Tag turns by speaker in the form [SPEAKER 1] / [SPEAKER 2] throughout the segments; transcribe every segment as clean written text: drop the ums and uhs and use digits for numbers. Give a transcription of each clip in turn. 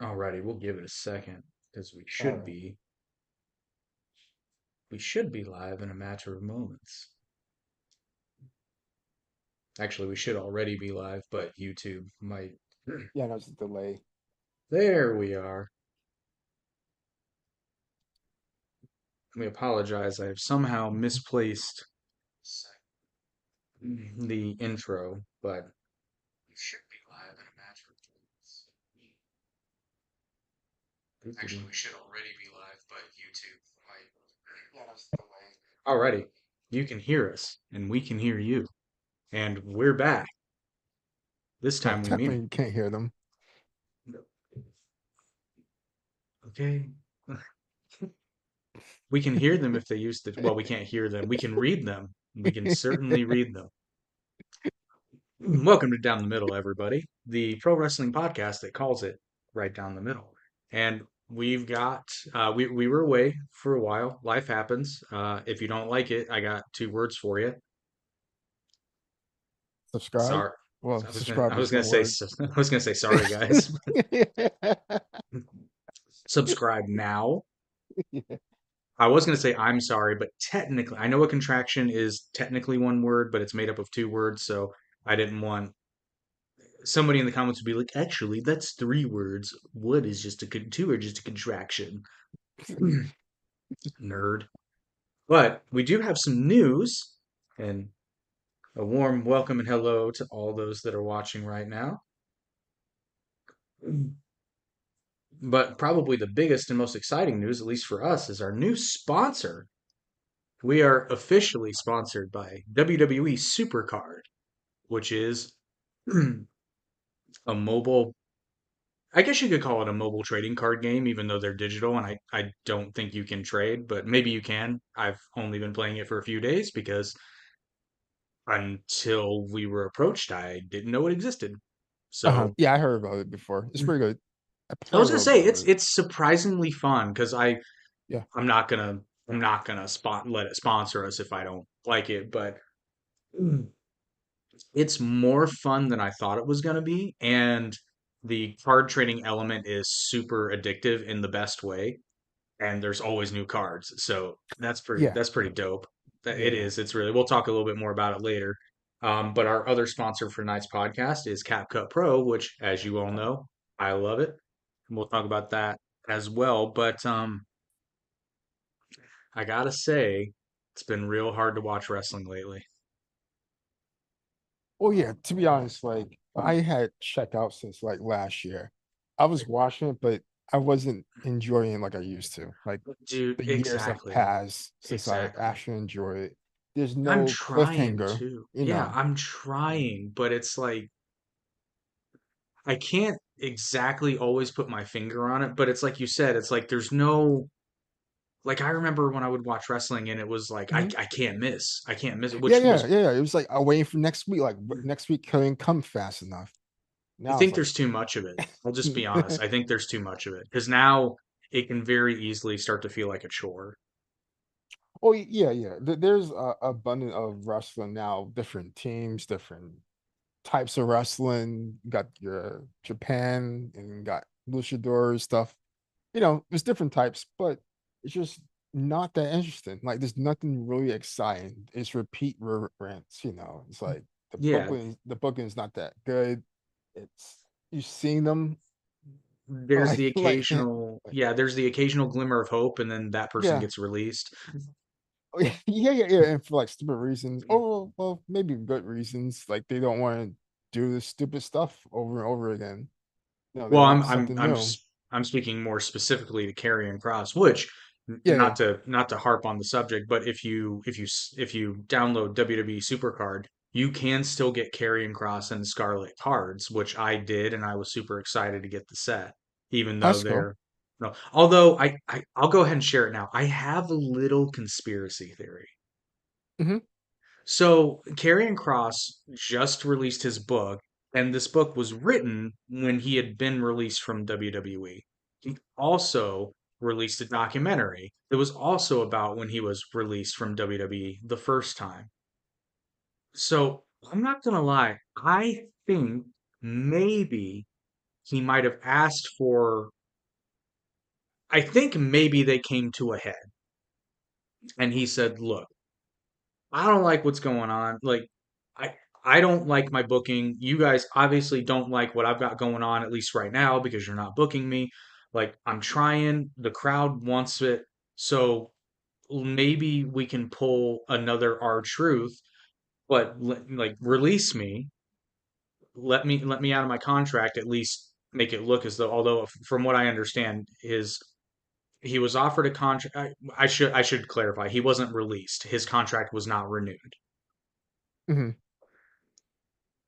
[SPEAKER 1] Alrighty, we'll give it a second because
[SPEAKER 2] All right.
[SPEAKER 1] we should be live in a matter of moments. Actually, we should already be live, but YouTube might.
[SPEAKER 2] Yeah, no, it's a delay.
[SPEAKER 1] There we are. We apologize. I have somehow misplaced the intro, but we should be live in a matter of moments. Actually, we should already be live, but YouTube might.
[SPEAKER 2] Yeah, no, it's a delay.
[SPEAKER 1] Alrighty, you can hear us, and we can hear you, and we're back. This
[SPEAKER 2] Well,
[SPEAKER 1] time we mean
[SPEAKER 2] technically, you can't hear them.
[SPEAKER 1] it. Okay. We can hear them if they use the, well, we can't hear them. We can read them. We can certainly read them. Welcome to Down the Middle, everybody, the pro wrestling podcast that calls it right down the middle. And we were away for a while. Life happens. If you don't like it, I got two words for you.
[SPEAKER 2] Subscribe.
[SPEAKER 1] Sorry.
[SPEAKER 2] Well,
[SPEAKER 1] I
[SPEAKER 2] subscribe
[SPEAKER 1] was
[SPEAKER 2] is
[SPEAKER 1] gonna
[SPEAKER 2] the
[SPEAKER 1] say,
[SPEAKER 2] word.
[SPEAKER 1] I was gonna say, sorry, guys. Subscribe now. I was going to say I'm sorry, but technically, I know a contraction is technically one word, but it's made up of two words. So I didn't want somebody in the comments to be like, actually, that's three words. What is just two or just a contraction? Nerd. But we do have some news and a warm welcome and hello to all those that are watching right now. But probably the biggest and most exciting news, at least for us, is our new sponsor. We are officially sponsored by WWE Supercard, which is a mobile, I guess you could call it a mobile trading card game, even though they're digital and I don't think you can trade, but maybe you can. I've only been playing it for a few days because until we were approached, I didn't know it existed. So
[SPEAKER 2] Yeah, I heard about it before. It's pretty good. I
[SPEAKER 1] I
[SPEAKER 2] played a
[SPEAKER 1] was gonna
[SPEAKER 2] little bit
[SPEAKER 1] say
[SPEAKER 2] of
[SPEAKER 1] it's
[SPEAKER 2] it.
[SPEAKER 1] it's surprisingly fun because
[SPEAKER 2] Yeah.
[SPEAKER 1] I'm not gonna let it sponsor us if I don't like it, but it's more fun than I thought it was going to be, and the card trading element is super addictive in the best way. And there's always new cards, so
[SPEAKER 2] Yeah.
[SPEAKER 1] that's pretty dope. It
[SPEAKER 2] Yeah.
[SPEAKER 1] is. It's really. We'll talk a little bit more about it later. But our other sponsor for tonight's podcast is CapCut Pro, which, as you all know, I love it. And we'll talk about that as well. But I gotta say, it's been real hard to watch wrestling lately.
[SPEAKER 2] Oh yeah, to be honest, like I had checked out since like last year. I was watching it, but I wasn't enjoying it like I used to. Like
[SPEAKER 1] Dude,
[SPEAKER 2] the years have
[SPEAKER 1] exactly.
[SPEAKER 2] passed since I
[SPEAKER 1] Exactly.
[SPEAKER 2] actually enjoy it. There's
[SPEAKER 1] I'm
[SPEAKER 2] no
[SPEAKER 1] trying
[SPEAKER 2] cliffhanger,
[SPEAKER 1] to.
[SPEAKER 2] you
[SPEAKER 1] Yeah,
[SPEAKER 2] know.
[SPEAKER 1] I'm trying, but it's like I can't exactly always put my finger on it, but it's like you said, it's like there's no like I remember when I would watch wrestling and it was like
[SPEAKER 2] Mhm.
[SPEAKER 1] I can't miss. I can't miss it,
[SPEAKER 2] Yeah,
[SPEAKER 1] which
[SPEAKER 2] yeah,
[SPEAKER 1] was
[SPEAKER 2] yeah, yeah. It was like I'm waiting for next week. Like next week couldn't come fast enough.
[SPEAKER 1] I
[SPEAKER 2] Now it's
[SPEAKER 1] think
[SPEAKER 2] like,
[SPEAKER 1] there's too much of it. I'll just be honest. I think there's too much of it because now it can very easily start to feel like a chore.
[SPEAKER 2] oh yeah, yeah. There's a abundance of wrestling now. Different teams, different types of wrestling. You got your Japan and you got luchador stuff. There's different types, but it's just not that interesting. Like there's nothing really exciting. It's repeat rants. It's like
[SPEAKER 1] Yeah,
[SPEAKER 2] the booking is not that good. It's you've seen them
[SPEAKER 1] there's the
[SPEAKER 2] like
[SPEAKER 1] occasional, yeah, there's the occasional glimmer of hope and then that person
[SPEAKER 2] yeah.
[SPEAKER 1] gets released.
[SPEAKER 2] Yeah, yeah, yeah, and for like stupid reasons. Oh, well, maybe good reasons. Like they don't want to do this stupid stuff over and over again. They
[SPEAKER 1] Well,
[SPEAKER 2] want something new.
[SPEAKER 1] I'm speaking more specifically to Karrion Cross, which
[SPEAKER 2] Yeah, yeah,
[SPEAKER 1] not to harp on the subject, but if you download WWE Supercard, you can still get Karrion Cross and Scarlet cards, which I did, and I was super excited to get the set, even though
[SPEAKER 2] that's cool.
[SPEAKER 1] they're no. Although I'll go ahead and share it now. I have a little conspiracy theory.
[SPEAKER 2] Hmm.
[SPEAKER 1] So, Karrion Cross just released his book, and this book was written when he had been released from WWE. He also released a documentary that was also about when he was released from WWE the first time. So, I'm not gonna lie, I think maybe he might have asked for, I think maybe they came to a head and he said, "Look, I don't like what's going on. Like, I I don't like my booking. You guys obviously don't like what I've got going on, at least right now, because you're not booking me. Like, I'm trying. The crowd wants it. So maybe we can pull another R Truth, but like release me. Let me out of my contract. At least make it look as though, although from what I understand, his he was offered a contract. I should clarify. He wasn't released. His contract was not renewed.
[SPEAKER 2] Hmm.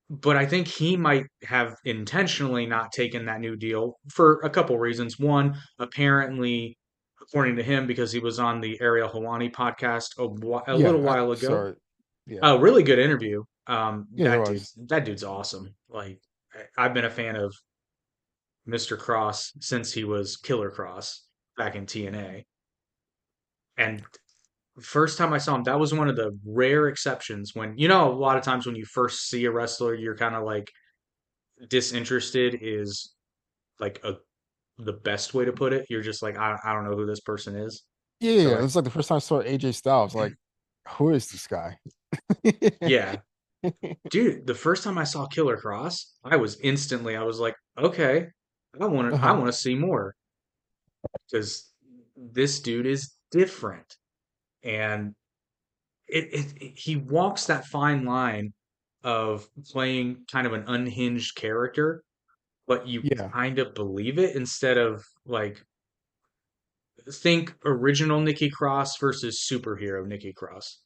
[SPEAKER 1] But I think he might have intentionally not taken that new deal for a couple reasons. One, apparently, according to him, because he was on the Ariel Helwani podcast a little
[SPEAKER 2] Yeah,
[SPEAKER 1] while
[SPEAKER 2] I
[SPEAKER 1] ago.
[SPEAKER 2] saw it. Yeah,
[SPEAKER 1] A really good interview.
[SPEAKER 2] yeah, it was.
[SPEAKER 1] That dude's awesome. Like I've been a fan of Mr. Cross since he was Killer Cross back in TNA. And first time I saw him, that was one of the rare exceptions when, a lot of times when you first see a wrestler, you're kind of like disinterested is like the best way to put it. You're just like, I don't know who this person is.
[SPEAKER 2] Yeah,
[SPEAKER 1] So
[SPEAKER 2] yeah, it was like the first time I saw AJ Styles. Like, who is this guy?
[SPEAKER 1] yeah, dude, the first time I saw Killer Cross, I was like, okay, I
[SPEAKER 2] Uh-huh.
[SPEAKER 1] want to see more because this dude is different. And he walks that fine line of playing kind of an unhinged character, but you
[SPEAKER 2] Yeah,
[SPEAKER 1] kind of believe it instead of like think original Nikki Cross versus superhero Nikki Cross.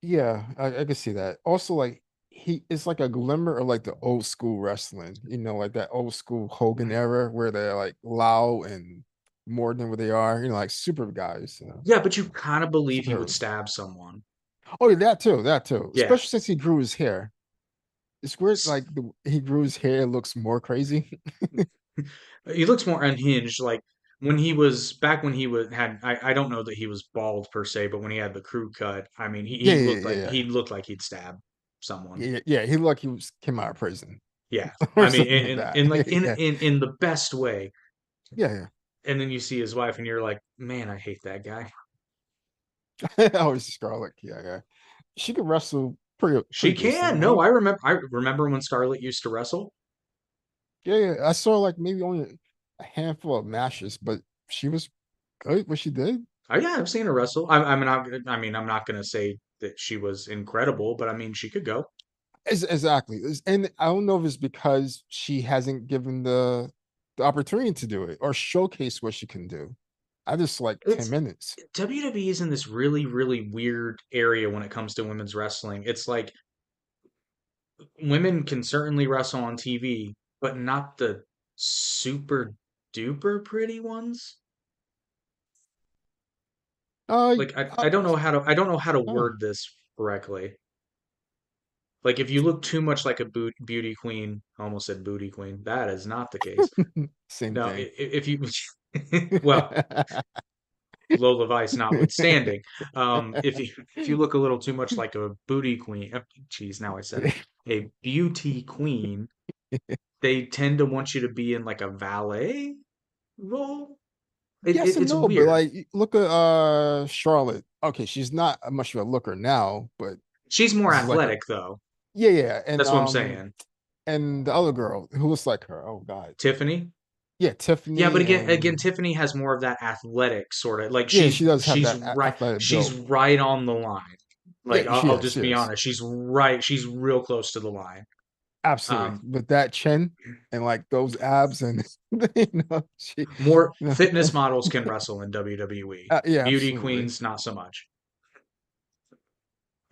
[SPEAKER 2] yeah, I can see that. Also, like he it's like a glimmer of like the old school wrestling, like that old school Hogan era where they're like loud and more than what they are, like super guys,
[SPEAKER 1] Yeah, but you kind of believe he would
[SPEAKER 2] superheroes.
[SPEAKER 1] stab someone.
[SPEAKER 2] Oh, yeah, that too.
[SPEAKER 1] Yeah.
[SPEAKER 2] Especially since he grew his hair. It's weird,
[SPEAKER 1] S-
[SPEAKER 2] like he grew his hair, it looks more crazy.
[SPEAKER 1] He looks more unhinged. Like when he was back when he was had I don't know that he was bald per se, but when he had the crew cut, I mean
[SPEAKER 2] Yeah, yeah, yeah, yeah.
[SPEAKER 1] he looked like he'd stab someone.
[SPEAKER 2] Yeah, yeah, yeah. He looked like came out of prison
[SPEAKER 1] Yeah.
[SPEAKER 2] or
[SPEAKER 1] I mean
[SPEAKER 2] something like that.
[SPEAKER 1] in
[SPEAKER 2] Yeah,
[SPEAKER 1] like
[SPEAKER 2] yeah,
[SPEAKER 1] in the best way.
[SPEAKER 2] yeah,
[SPEAKER 1] And then you see his wife and you're like, "Man, I hate that guy."
[SPEAKER 2] yeah. Oh, it's Scarlet. Yeah, yeah. She could wrestle
[SPEAKER 1] She
[SPEAKER 2] pretty decent,
[SPEAKER 1] can. No,
[SPEAKER 2] right?
[SPEAKER 1] I remember when Scarlett used to wrestle.
[SPEAKER 2] Yeah, yeah. I saw like maybe only a handful of matches, but she was good what she did.
[SPEAKER 1] Oh yeah, I've seen her wrestle. I mean, I'm not gonna say that she was incredible, but I mean, she could go.
[SPEAKER 2] Exactly. And I don't know if it's because she hasn't given the opportunity to do it or showcase what she can do. I just like 10
[SPEAKER 1] It's
[SPEAKER 2] minutes.
[SPEAKER 1] WWE is in this really, really weird area when it comes to women's wrestling. It's like women can certainly wrestle on TV, but not the super duper pretty ones.
[SPEAKER 2] Uh,
[SPEAKER 1] Like
[SPEAKER 2] I,
[SPEAKER 1] I don't know how to
[SPEAKER 2] oh,
[SPEAKER 1] word this correctly. Like if you look too much like a beauty queen, I almost said booty queen. That is not the case.
[SPEAKER 2] same
[SPEAKER 1] No,
[SPEAKER 2] thing.
[SPEAKER 1] if you well, Lola Vice notwithstanding, if you look a little too much like a booty queen, geez, now I said it, a beauty queen, they tend to want you to be in like a valet role.
[SPEAKER 2] Yes and
[SPEAKER 1] It's
[SPEAKER 2] no, but
[SPEAKER 1] weird.
[SPEAKER 2] like look at Charlotte. Okay, she's not much of a looker now, but
[SPEAKER 1] She's more
[SPEAKER 2] this is like a
[SPEAKER 1] athletic though.
[SPEAKER 2] yeah, yeah. And
[SPEAKER 1] That's what I'm saying.
[SPEAKER 2] the other girl who looks like her. Oh God.
[SPEAKER 1] Tiffany.
[SPEAKER 2] Yeah,
[SPEAKER 1] Yeah, but
[SPEAKER 2] Tiffany
[SPEAKER 1] again,
[SPEAKER 2] and
[SPEAKER 1] Tiffany has more of that athletic sort of like
[SPEAKER 2] yeah, she does have that athletic
[SPEAKER 1] she's
[SPEAKER 2] build.
[SPEAKER 1] right on the line. Like
[SPEAKER 2] Yeah, she
[SPEAKER 1] I'll
[SPEAKER 2] is.
[SPEAKER 1] just
[SPEAKER 2] She
[SPEAKER 1] be
[SPEAKER 2] is.
[SPEAKER 1] honest, she's real close to the line.
[SPEAKER 2] Absolutely.
[SPEAKER 1] Um,
[SPEAKER 2] With that chin and like those abs and she
[SPEAKER 1] More
[SPEAKER 2] you
[SPEAKER 1] fitness models can wrestle in WWE.
[SPEAKER 2] yeah,
[SPEAKER 1] Beauty
[SPEAKER 2] absolutely.
[SPEAKER 1] queens, not so much.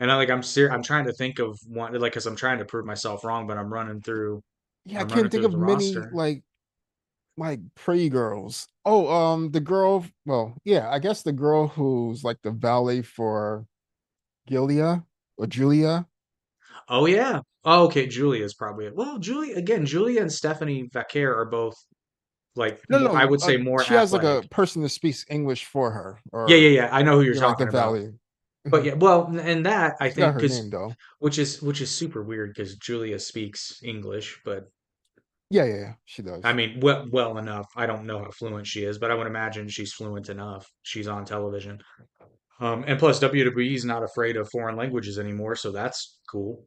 [SPEAKER 1] And I'm trying to think of one like because I'm trying to prove myself wrong, but
[SPEAKER 2] Yeah, I
[SPEAKER 1] I'm
[SPEAKER 2] can't
[SPEAKER 1] running
[SPEAKER 2] think
[SPEAKER 1] through
[SPEAKER 2] of
[SPEAKER 1] the
[SPEAKER 2] many
[SPEAKER 1] roster.
[SPEAKER 2] like pretty girls. Oh, the girl, well, yeah, I guess the girl who's like the valet for Gilia or Julia.
[SPEAKER 1] Oh yeah. Oh, okay, Julia's probably it. Well, Julia and Stephanie Vaquer are both like
[SPEAKER 2] No,
[SPEAKER 1] more, I
[SPEAKER 2] no,
[SPEAKER 1] would say more
[SPEAKER 2] she has like
[SPEAKER 1] athletic.
[SPEAKER 2] a person that speaks English for her,
[SPEAKER 1] Yeah,
[SPEAKER 2] or
[SPEAKER 1] yeah, yeah. I know who you're
[SPEAKER 2] like the
[SPEAKER 1] talking about.
[SPEAKER 2] valet.
[SPEAKER 1] But
[SPEAKER 2] Mhm.
[SPEAKER 1] yeah, well, and that I
[SPEAKER 2] I forgot
[SPEAKER 1] think
[SPEAKER 2] her name
[SPEAKER 1] because
[SPEAKER 2] though.
[SPEAKER 1] which is super weird because Julia speaks English, but
[SPEAKER 2] Yeah, yeah, yeah, she
[SPEAKER 1] I
[SPEAKER 2] does.
[SPEAKER 1] mean, well enough. I don't know how fluent she is, but I would imagine she's fluent enough. She's on television. And plus WWE is not afraid of foreign languages anymore, so that's cool.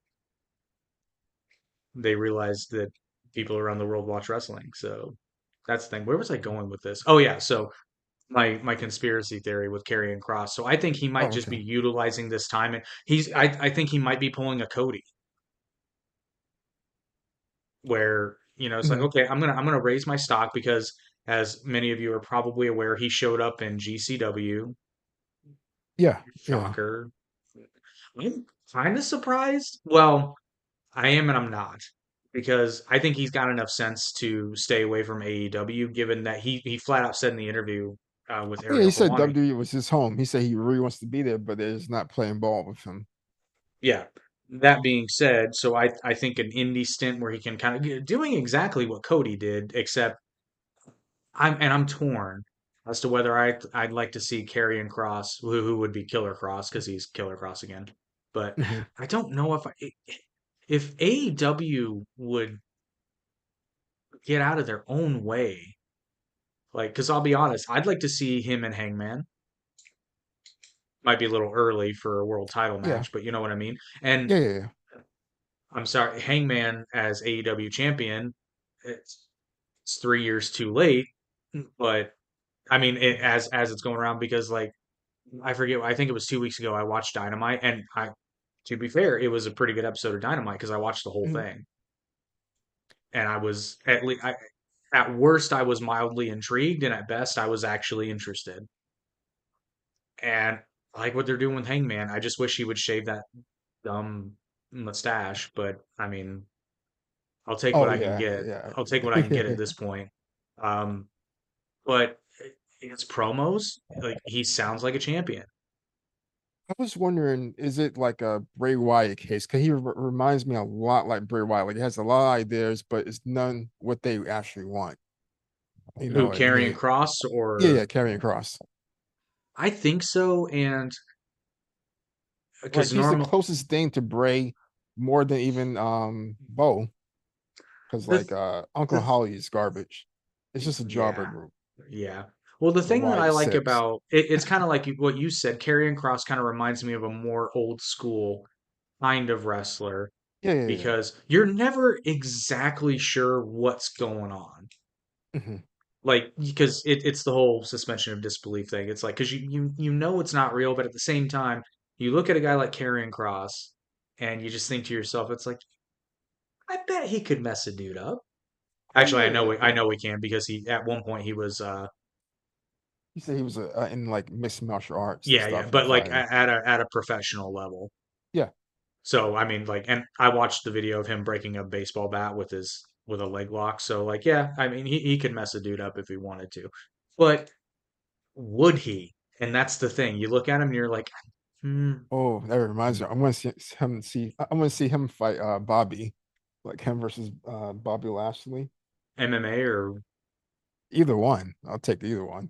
[SPEAKER 1] They realize that people around the world watch wrestling. So that's the thing. Where was I going with this? Oh yeah, so my conspiracy theory with Karrion Cross. So I think he might
[SPEAKER 2] Oh,
[SPEAKER 1] just be
[SPEAKER 2] okay.
[SPEAKER 1] utilizing this time, and I think he might be pulling a Cody, where it's like,
[SPEAKER 2] Hmm.
[SPEAKER 1] okay, I'm gonna raise my stock because, as many of you are probably aware, he showed up in GCW.
[SPEAKER 2] Yeah, yeah.
[SPEAKER 1] Shocker. I'm kind of surprised. Well, I am and I'm not, because I think he's got enough sense to stay away from AEW, given that he flat out said in the interview with
[SPEAKER 2] Oh, yeah, he
[SPEAKER 1] Ariel
[SPEAKER 2] said
[SPEAKER 1] Helwani.
[SPEAKER 2] WWE was his home. He said he really wants to be there, but they're just not playing ball with him.
[SPEAKER 1] Yeah. That being said, so I think an indie stint where he can kind of doing exactly what Cody did, except I'm torn as to whether I'd like to see Karrion Cross, who would be Killer Cross because he's Killer Cross again. But
[SPEAKER 2] Hmm.
[SPEAKER 1] I don't know if AEW would get out of their own way. Like, because I'll be honest, I'd like to see him and Hangman. Might be a little early for a world title
[SPEAKER 2] Yeah,
[SPEAKER 1] match, but you know what I mean. And
[SPEAKER 2] yeah, yeah, yeah.
[SPEAKER 1] I'm sorry, Hangman as AEW champion, it's 3 years too late. But I mean, as it's going around because like I forget, I think it was 2 weeks ago I watched Dynamite, and to be fair, it was a pretty good episode of Dynamite because I watched the whole
[SPEAKER 2] Mhm.
[SPEAKER 1] thing, and I was at least at worst I was mildly intrigued, and at best I was actually interested. And I like what they're doing with Hangman. I just wish he would shave that dumb mustache, but I mean, I'll take what
[SPEAKER 2] Oh
[SPEAKER 1] I can
[SPEAKER 2] yeah,
[SPEAKER 1] get.
[SPEAKER 2] yeah,
[SPEAKER 1] I'll take what I can get at
[SPEAKER 2] yeah.
[SPEAKER 1] this point. Um, but his promos, like he sounds like a champion.
[SPEAKER 2] I was wondering, is it like a Bray Wyatt case? Because he reminds me a lot like Bray Wyatt. Like he has a lot of ideas, but it's none what they actually want.
[SPEAKER 1] Who,
[SPEAKER 2] And
[SPEAKER 1] Karrion
[SPEAKER 2] they,
[SPEAKER 1] Cross
[SPEAKER 2] yeah,
[SPEAKER 1] or
[SPEAKER 2] yeah, carrying across.
[SPEAKER 1] I think so, and
[SPEAKER 2] Like
[SPEAKER 1] because
[SPEAKER 2] he's the
[SPEAKER 1] normal
[SPEAKER 2] closest thing to Bray, more than even Bo. Because
[SPEAKER 1] the
[SPEAKER 2] like Uncle
[SPEAKER 1] the
[SPEAKER 2] Holly is garbage. It's just a jobber
[SPEAKER 1] yeah,
[SPEAKER 2] group.
[SPEAKER 1] yeah. Well, the
[SPEAKER 2] But
[SPEAKER 1] thing that I
[SPEAKER 2] Wyatt
[SPEAKER 1] like
[SPEAKER 2] six.
[SPEAKER 1] about it's kind of like what you said. Karrion Cross kind of reminds me of a more old school kind of wrestler
[SPEAKER 2] Yeah, yeah, yeah.
[SPEAKER 1] because you're never exactly sure what's going on.
[SPEAKER 2] Hmm.
[SPEAKER 1] Like, because it's the whole suspension of disbelief thing. It's like, because you know it's not real, but at the same time, you look at a guy like Karrion Cross and you just think to yourself, it's like, I bet he could mess a dude up.
[SPEAKER 2] Oh
[SPEAKER 1] Actually,
[SPEAKER 2] yeah, yeah,
[SPEAKER 1] I
[SPEAKER 2] yeah.
[SPEAKER 1] know we can because he at one point he was
[SPEAKER 2] He said he was in like mixed martial arts and
[SPEAKER 1] yeah,
[SPEAKER 2] stuff and
[SPEAKER 1] but like
[SPEAKER 2] fighting.
[SPEAKER 1] at a professional level.
[SPEAKER 2] Yeah.
[SPEAKER 1] So I mean, like, and I watched the video of him breaking a baseball bat with a leg lock. So like, yeah, I mean, he could mess a dude up if he wanted to, but would he? And that's the thing. You look at him and you're like, hmm,
[SPEAKER 2] Oh, that reminds me. I want to see him fight Bobby, like him versus Bobby Lashley.
[SPEAKER 1] MMA or
[SPEAKER 2] Either one. I'll take either one.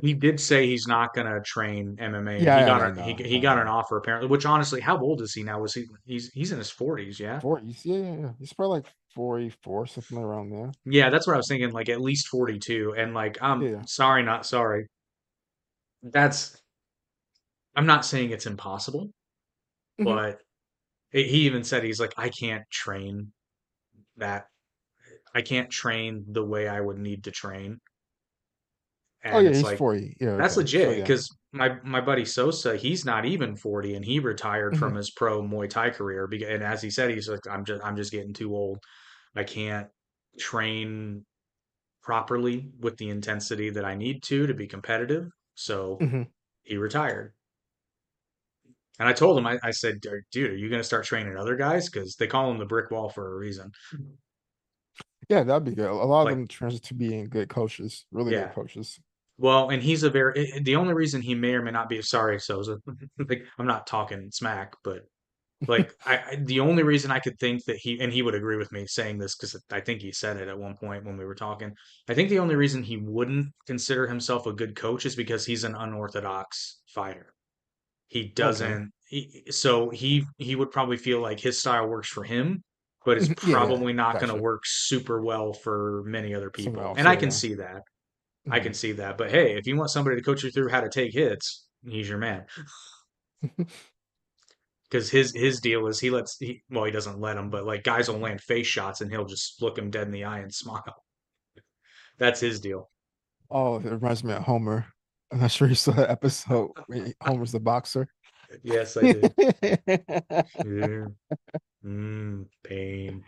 [SPEAKER 1] he did say he's not gonna train MMA.
[SPEAKER 2] Yeah,
[SPEAKER 1] He
[SPEAKER 2] I
[SPEAKER 1] got
[SPEAKER 2] know, I know,
[SPEAKER 1] he
[SPEAKER 2] I
[SPEAKER 1] got an
[SPEAKER 2] know.
[SPEAKER 1] offer apparently. Which honestly, how old is he now? Was he's in his 40s? Yeah,
[SPEAKER 2] 40s. Yeah, yeah, yeah. He's probably like 44, something around there.
[SPEAKER 1] yeah. That's what I was thinking. Like at least 42. And like, I'm
[SPEAKER 2] Yeah.
[SPEAKER 1] sorry, not sorry. That's I'm not saying it's impossible,
[SPEAKER 2] Hmm.
[SPEAKER 1] but he even said he's like, I can't train that. I can't train the way I would need to train.
[SPEAKER 2] Oh
[SPEAKER 1] And
[SPEAKER 2] yeah,
[SPEAKER 1] it's
[SPEAKER 2] he's
[SPEAKER 1] like
[SPEAKER 2] 40. Yeah,
[SPEAKER 1] that's
[SPEAKER 2] okay. So
[SPEAKER 1] legit
[SPEAKER 2] yeah.
[SPEAKER 1] because my buddy Sosa, he's not even 40 and he retired
[SPEAKER 2] Hmm.
[SPEAKER 1] from his pro Muay Thai career. And as he said, he's like, I'm just getting too old. I can't train properly with the intensity that I need to be competitive. So
[SPEAKER 2] Hmm.
[SPEAKER 1] he retired. And I told him, I said, dude, are you going to start training other guys? Because they call him the brick wall for a reason.
[SPEAKER 2] Yeah, that'd be good. A lot of
[SPEAKER 1] Like,
[SPEAKER 2] them turns to being good coaches, really good
[SPEAKER 1] yeah.
[SPEAKER 2] coaches.
[SPEAKER 1] Well, and he's a the only reason he may or may not be sorry, Sosa. Like, I'm not talking smack, but like the only reason I could think that he would agree with me saying this because I think he said it at one point when we were talking. I think the only reason he wouldn't consider himself a good coach is because he's an unorthodox fighter. He
[SPEAKER 2] Okay.
[SPEAKER 1] doesn't so he would probably feel like his style works for him, but it's
[SPEAKER 2] Yeah, yeah,
[SPEAKER 1] probably not going to
[SPEAKER 2] gotcha.
[SPEAKER 1] work super well for many other
[SPEAKER 2] Someone
[SPEAKER 1] people.
[SPEAKER 2] else,
[SPEAKER 1] And I
[SPEAKER 2] yeah,
[SPEAKER 1] can
[SPEAKER 2] yeah.
[SPEAKER 1] see that. I can
[SPEAKER 2] Mhm.
[SPEAKER 1] see that. But hey, if you want somebody to coach you through how to take hits, he's your man. Because his deal is he doesn't let him, but like guys will land face shots and he'll just look him dead in the eye and smile. That's his deal.
[SPEAKER 2] Oh, it reminds me of Homer. I'm not sure you saw that episode where Homer's the boxer.
[SPEAKER 1] Yes, I did. Yeah. Pain.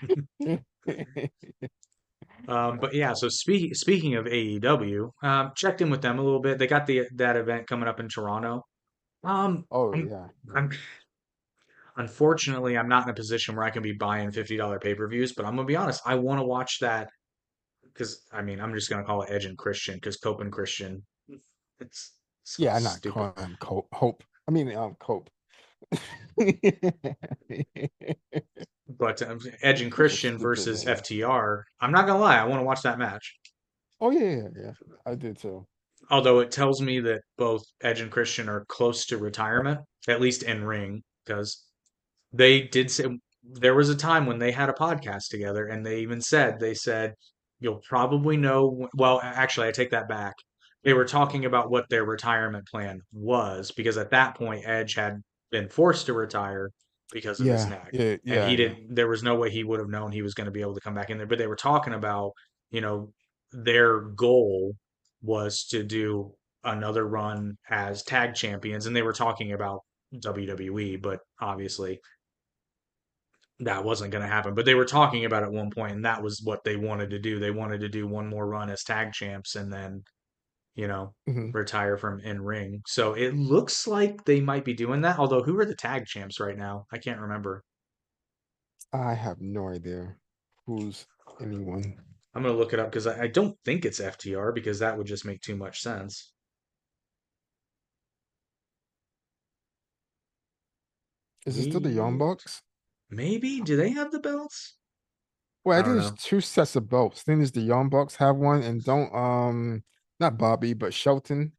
[SPEAKER 1] But yeah, so speaking of AEW, checked in with them a little bit. They got the that event coming up in Toronto. Um,
[SPEAKER 2] Oh
[SPEAKER 1] I'm,
[SPEAKER 2] yeah.
[SPEAKER 1] I'm unfortunately I'm not in a position where I can be buying $50 pay-per-views, but I'm gonna be honest, I want to watch that because I mean I'm just gonna call it Edge and Christian because Cope and Christian, it's so
[SPEAKER 2] Yeah, I'm not
[SPEAKER 1] stupid.
[SPEAKER 2] calling him Hope. I mean, Cope.
[SPEAKER 1] But Edge and
[SPEAKER 2] Such a
[SPEAKER 1] Christian
[SPEAKER 2] stupid
[SPEAKER 1] versus
[SPEAKER 2] name.
[SPEAKER 1] FTR, I'm not gonna lie, I want to watch that match.
[SPEAKER 2] Oh yeah, yeah, yeah. I did too.
[SPEAKER 1] Although it tells me that both Edge and Christian are close to retirement, at least in ring, because they did say there was a time when they had a podcast together, and they even said you'll probably know. Well, actually, I take that back. They were talking about what their retirement plan was because at that point, Edge had been forced to retire because of his
[SPEAKER 2] Yeah,
[SPEAKER 1] neck,
[SPEAKER 2] yeah,
[SPEAKER 1] and
[SPEAKER 2] yeah,
[SPEAKER 1] he
[SPEAKER 2] yeah.
[SPEAKER 1] didn't. There was no way he would have known he was going to be able to come back in there. But they were talking about, you know, their goal was to do another run as tag champions, and they were talking about WWE, but obviously that wasn't going to happen. But they were talking about it at one point, and that was what they wanted to do. They wanted to do one more run as tag champs and then, you know,
[SPEAKER 2] Hmm.
[SPEAKER 1] retire from in ring. So it looks like they might be doing that. Although, who are the tag champs right now? I can't remember.
[SPEAKER 2] I have no idea who's anyone.
[SPEAKER 1] I'm going to look it up because I don't think it's FTR because that would just make too much sense.
[SPEAKER 2] Is it still the Young
[SPEAKER 1] We
[SPEAKER 2] Bucks?
[SPEAKER 1] maybe do they have the belts?
[SPEAKER 2] Well, I
[SPEAKER 1] I
[SPEAKER 2] think
[SPEAKER 1] don't
[SPEAKER 2] there's
[SPEAKER 1] know.
[SPEAKER 2] two sets of belts. Then there's the Young Bucks have one, and don't not Bobby, but Shelton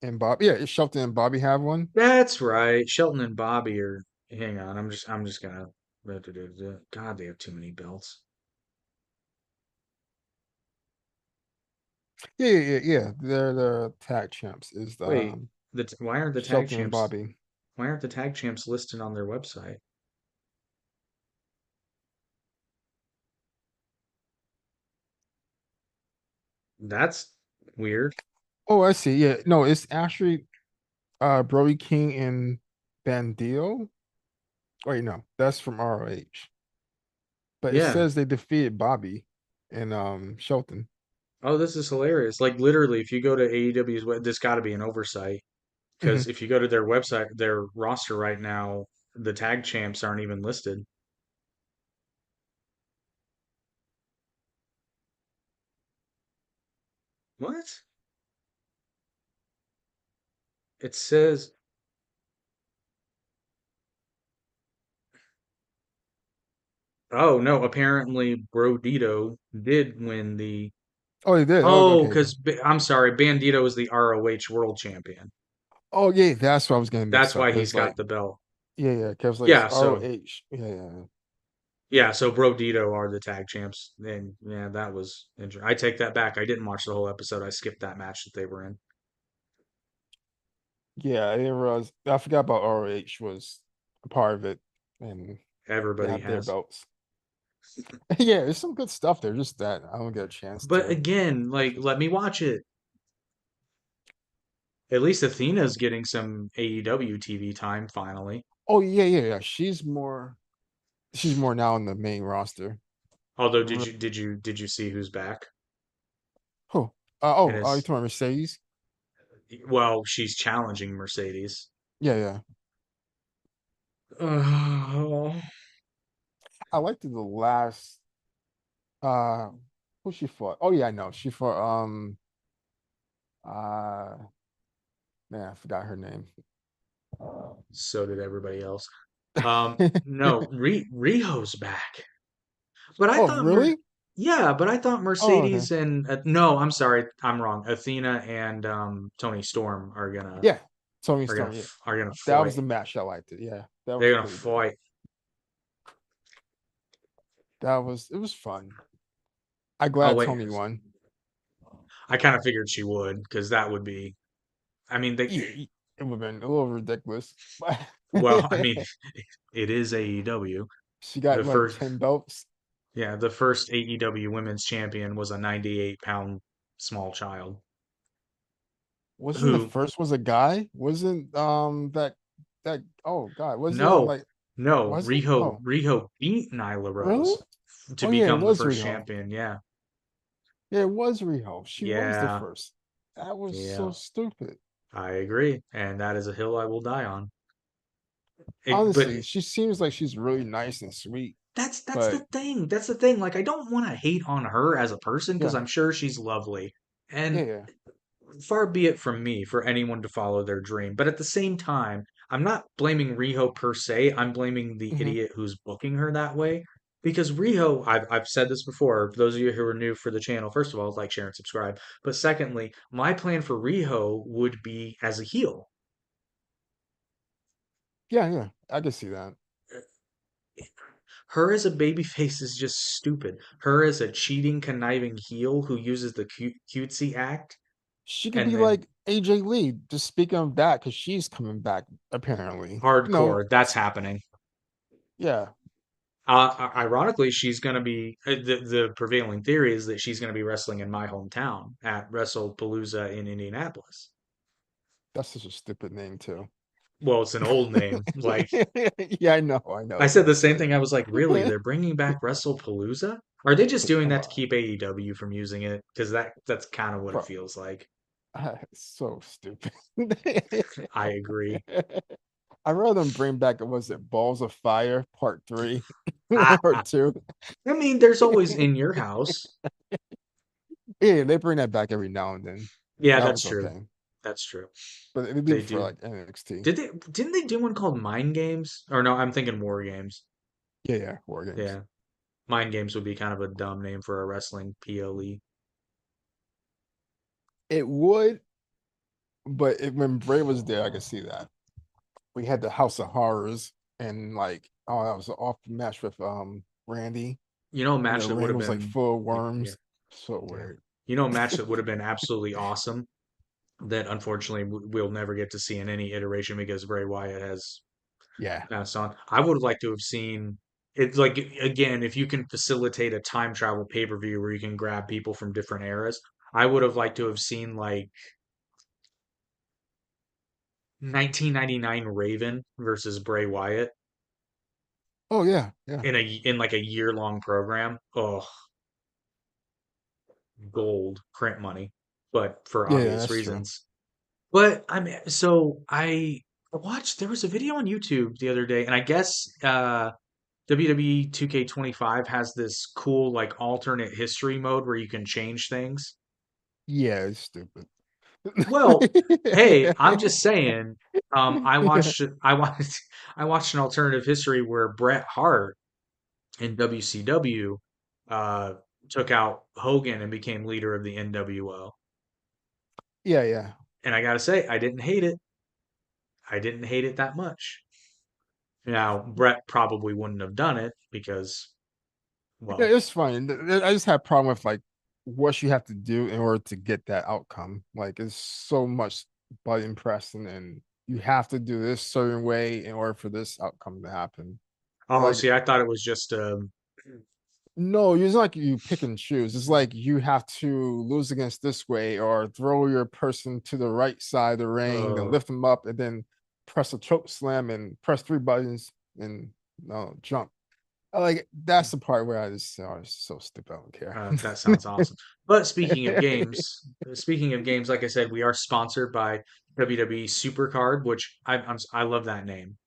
[SPEAKER 2] and Bob. Yeah, it's Shelton and Bobby have one.
[SPEAKER 1] That's right. Shelton and Bobby are. Hang on, I'm just gonna. God, they have too many belts.
[SPEAKER 2] Yeah, yeah, yeah, yeah. They're the tag champs. Is the
[SPEAKER 1] Wait, why aren't the tag
[SPEAKER 2] Shelton and
[SPEAKER 1] champs?
[SPEAKER 2] Bobby.
[SPEAKER 1] Why aren't the tag champs listed on their website? That's weird.
[SPEAKER 2] Oh, I see. Yeah, no, it's actually Brody King and Bandido. Wait, no, that's from ROH. But it
[SPEAKER 1] Yeah.
[SPEAKER 2] says they defeated Bobby and Shelton.
[SPEAKER 1] Oh, this is hilarious. Like literally, if you go to AEW's web, this got to be an oversight
[SPEAKER 2] Hmm.
[SPEAKER 1] because if you go to their website, their roster right now, the tag champs aren't even listed. What? It says. Oh no, apparently Brodito did win the.
[SPEAKER 2] Oh, they did. Oh,
[SPEAKER 1] Oh,
[SPEAKER 2] okay.
[SPEAKER 1] because I'm sorry, Bandito is the ROH World Champion.
[SPEAKER 2] Oh, yeah, that's what I was getting
[SPEAKER 1] That's
[SPEAKER 2] mixed up
[SPEAKER 1] why he's
[SPEAKER 2] because,
[SPEAKER 1] got
[SPEAKER 2] like,
[SPEAKER 1] the belt.
[SPEAKER 2] yeah, yeah, because like it's
[SPEAKER 1] Yeah, so
[SPEAKER 2] ROH. Yeah, yeah,
[SPEAKER 1] yeah, so Brodito are the tag champs. And yeah, that was interesting. I take that back. I didn't watch the whole episode. I skipped that match that they were in.
[SPEAKER 2] yeah. I didn't realize. I forgot about ROH was a part of it, and they
[SPEAKER 1] Everybody
[SPEAKER 2] have their
[SPEAKER 1] has.
[SPEAKER 2] belts. Yeah, there's some good stuff there. Just that I don't get a chance
[SPEAKER 1] But
[SPEAKER 2] to
[SPEAKER 1] again, like,
[SPEAKER 2] actually.
[SPEAKER 1] let me watch it. At least Athena's getting some AEW TV time finally.
[SPEAKER 2] Oh yeah, yeah, yeah. She's more now in the main roster.
[SPEAKER 1] Although,
[SPEAKER 2] R-
[SPEAKER 1] did you see who's back?
[SPEAKER 2] Oh,
[SPEAKER 1] And
[SPEAKER 2] you
[SPEAKER 1] is
[SPEAKER 2] talking about Mercedes?
[SPEAKER 1] well, she's challenging Mercedes.
[SPEAKER 2] Yeah, yeah.
[SPEAKER 1] Oh,
[SPEAKER 2] I liked the last uh who she fought. Oh yeah, I know. She fought uh man, I forgot her name.
[SPEAKER 1] so did everybody else. No, Riho's back. But I
[SPEAKER 2] Oh,
[SPEAKER 1] thought
[SPEAKER 2] really?
[SPEAKER 1] yeah, but I thought
[SPEAKER 2] Oh, okay.
[SPEAKER 1] Mercedes and no, I'm sorry, I'm wrong. Athena and Tony Storm
[SPEAKER 2] Yeah. Tony Storm, yeah.
[SPEAKER 1] are gonna
[SPEAKER 2] That was
[SPEAKER 1] fight.
[SPEAKER 2] the match I liked it. Yeah. That was
[SPEAKER 1] They're gonna
[SPEAKER 2] pretty good.
[SPEAKER 1] fight.
[SPEAKER 2] It was fun. I'm
[SPEAKER 1] Oh
[SPEAKER 2] glad
[SPEAKER 1] wait,
[SPEAKER 2] Tony won.
[SPEAKER 1] I kind of figured she would because that would be. I mean, they.
[SPEAKER 2] Yeah, it would have been a little ridiculous. But
[SPEAKER 1] Well, I mean, it is AEW.
[SPEAKER 2] she got
[SPEAKER 1] The
[SPEAKER 2] like
[SPEAKER 1] first,
[SPEAKER 2] 10 belts.
[SPEAKER 1] yeah, the first AEW women's champion was a 98-pound small child
[SPEAKER 2] Wasn't the
[SPEAKER 1] who.
[SPEAKER 2] first was a guy? Wasn't that oh God, was it
[SPEAKER 1] No,
[SPEAKER 2] like
[SPEAKER 1] no,
[SPEAKER 2] was it? Oh,
[SPEAKER 1] Riho beat Nyla
[SPEAKER 2] really?
[SPEAKER 1] Rose to
[SPEAKER 2] Oh yeah, it
[SPEAKER 1] become the
[SPEAKER 2] was
[SPEAKER 1] first
[SPEAKER 2] Riho.
[SPEAKER 1] champion. Yeah,
[SPEAKER 2] Yeah, it was Riho. She was the
[SPEAKER 1] yeah,
[SPEAKER 2] first. That was so
[SPEAKER 1] yeah.
[SPEAKER 2] stupid.
[SPEAKER 1] I agree, and that is a hill I will die on. But
[SPEAKER 2] Honestly, she seems like she's really nice and sweet,
[SPEAKER 1] that's the
[SPEAKER 2] but
[SPEAKER 1] thing. That's the thing. Like, I don't want to hate on her as a person because
[SPEAKER 2] yeah,
[SPEAKER 1] I'm sure she's lovely,
[SPEAKER 2] yeah,
[SPEAKER 1] and
[SPEAKER 2] yeah.
[SPEAKER 1] far be it from me for anyone to follow their dream. But at the same time, I'm not blaming Riho per se. I'm blaming the
[SPEAKER 2] Hmm.
[SPEAKER 1] idiot who's booking her that way. Because Riho, I've said this before. For those of you who are new for the channel, first of all, like, share, and subscribe. But secondly, my plan for Riho would be as a heel.
[SPEAKER 2] Yeah, yeah. I can see that.
[SPEAKER 1] Her as a babyface is just stupid. Her as a cheating, conniving heel who uses the cutesy act
[SPEAKER 2] She could
[SPEAKER 1] and
[SPEAKER 2] be
[SPEAKER 1] then
[SPEAKER 2] like AJ Lee. Just speaking of that, because she's coming back apparently.
[SPEAKER 1] hardcore. That's happening.
[SPEAKER 2] Yeah,
[SPEAKER 1] Ironically, she's going to be the prevailing theory is that she's going to be wrestling in my hometown at WrestlePalooza in Indianapolis.
[SPEAKER 2] that's such a stupid name too.
[SPEAKER 1] Well, it's an old name. Like,
[SPEAKER 2] Yeah, I know
[SPEAKER 1] I
[SPEAKER 2] it
[SPEAKER 1] said the
[SPEAKER 2] is,
[SPEAKER 1] same
[SPEAKER 2] but
[SPEAKER 1] thing. I was like, really? They're bringing back WrestlePalooza? Are they just doing
[SPEAKER 2] come
[SPEAKER 1] that to
[SPEAKER 2] on,
[SPEAKER 1] keep AEW from using it? Because that's kind of what it
[SPEAKER 2] bro.
[SPEAKER 1] feels like.
[SPEAKER 2] So stupid.
[SPEAKER 1] I agree.
[SPEAKER 2] I'd rather them bring back, was it Balls of Fire Part 3 or
[SPEAKER 1] I,
[SPEAKER 2] 2?
[SPEAKER 1] I mean, there's always in your house.
[SPEAKER 2] Yeah, they bring that back every now and then.
[SPEAKER 1] Yeah,
[SPEAKER 2] That
[SPEAKER 1] that's
[SPEAKER 2] was
[SPEAKER 1] true.
[SPEAKER 2] okay.
[SPEAKER 1] That's true.
[SPEAKER 2] But they do
[SPEAKER 1] They
[SPEAKER 2] it for
[SPEAKER 1] do.
[SPEAKER 2] like NXT.
[SPEAKER 1] Didn't they do one called Mind Games? Or no, I'm thinking War Games.
[SPEAKER 2] Yeah, yeah, War Games.
[SPEAKER 1] Yeah. Mind Games would be kind of a dumb name for a wrestling PLE.
[SPEAKER 2] It would, but when Bray was there, I could see that. We had the House of Horrors, and like, oh, that was an awful match with Randy,
[SPEAKER 1] You know, a
[SPEAKER 2] and
[SPEAKER 1] match
[SPEAKER 2] the
[SPEAKER 1] that would
[SPEAKER 2] ring
[SPEAKER 1] have
[SPEAKER 2] was like
[SPEAKER 1] been,
[SPEAKER 2] full of
[SPEAKER 1] yeah, yeah,
[SPEAKER 2] worms. So
[SPEAKER 1] yeah.
[SPEAKER 2] weird.
[SPEAKER 1] You know, a match that would have been absolutely awesome that unfortunately we'll never get to see in any iteration because Bray Wyatt has
[SPEAKER 2] Yeah.
[SPEAKER 1] passed on. I would have liked to have seen it, like, again, if you can facilitate a time travel pay-per-view where you can grab people from different eras, I would have liked to have seen like 1999 Raven versus Bray Wyatt
[SPEAKER 2] Oh yeah, yeah,
[SPEAKER 1] in like a year-long program. Oh, gold print money, but for
[SPEAKER 2] yeah, yeah.
[SPEAKER 1] obvious
[SPEAKER 2] That's true.
[SPEAKER 1] reasons. But I mean, so I watched. There was a video on YouTube the other day, and I guess WWE 2K25 has this cool like alternate history mode where you can change things.
[SPEAKER 2] Yeah, it's stupid.
[SPEAKER 1] Well, hey, I'm just saying. I
[SPEAKER 2] Yeah,
[SPEAKER 1] watched I watched I watched an alternative history where Bret Hart in WCW uh, took out Hogan and became leader of the NWO.
[SPEAKER 2] yeah, yeah.
[SPEAKER 1] And I gotta say, I didn't hate it. I didn't hate it that much. Now, Brett probably wouldn't have done it because,
[SPEAKER 2] Yeah,
[SPEAKER 1] well,
[SPEAKER 2] it's fine. I just have a problem with like what you have to do in order to get that outcome. Like it's so much button pressing, and you have to do this certain way in order for this outcome to happen.
[SPEAKER 1] oh,
[SPEAKER 2] Like
[SPEAKER 1] see, I thought it was just
[SPEAKER 2] no, it's not like you pick and choose. It's like you have to lose against this way or throw your person to the right side of the ring, then
[SPEAKER 1] uh,
[SPEAKER 2] lift them up and then press a choke slam and press three buttons and no jump. Like that's the part where I just oh, it's so stupid. I don't
[SPEAKER 1] that sounds
[SPEAKER 2] care.
[SPEAKER 1] awesome. But speaking of games, like I said, we are sponsored by WWE Supercard, which I love that name.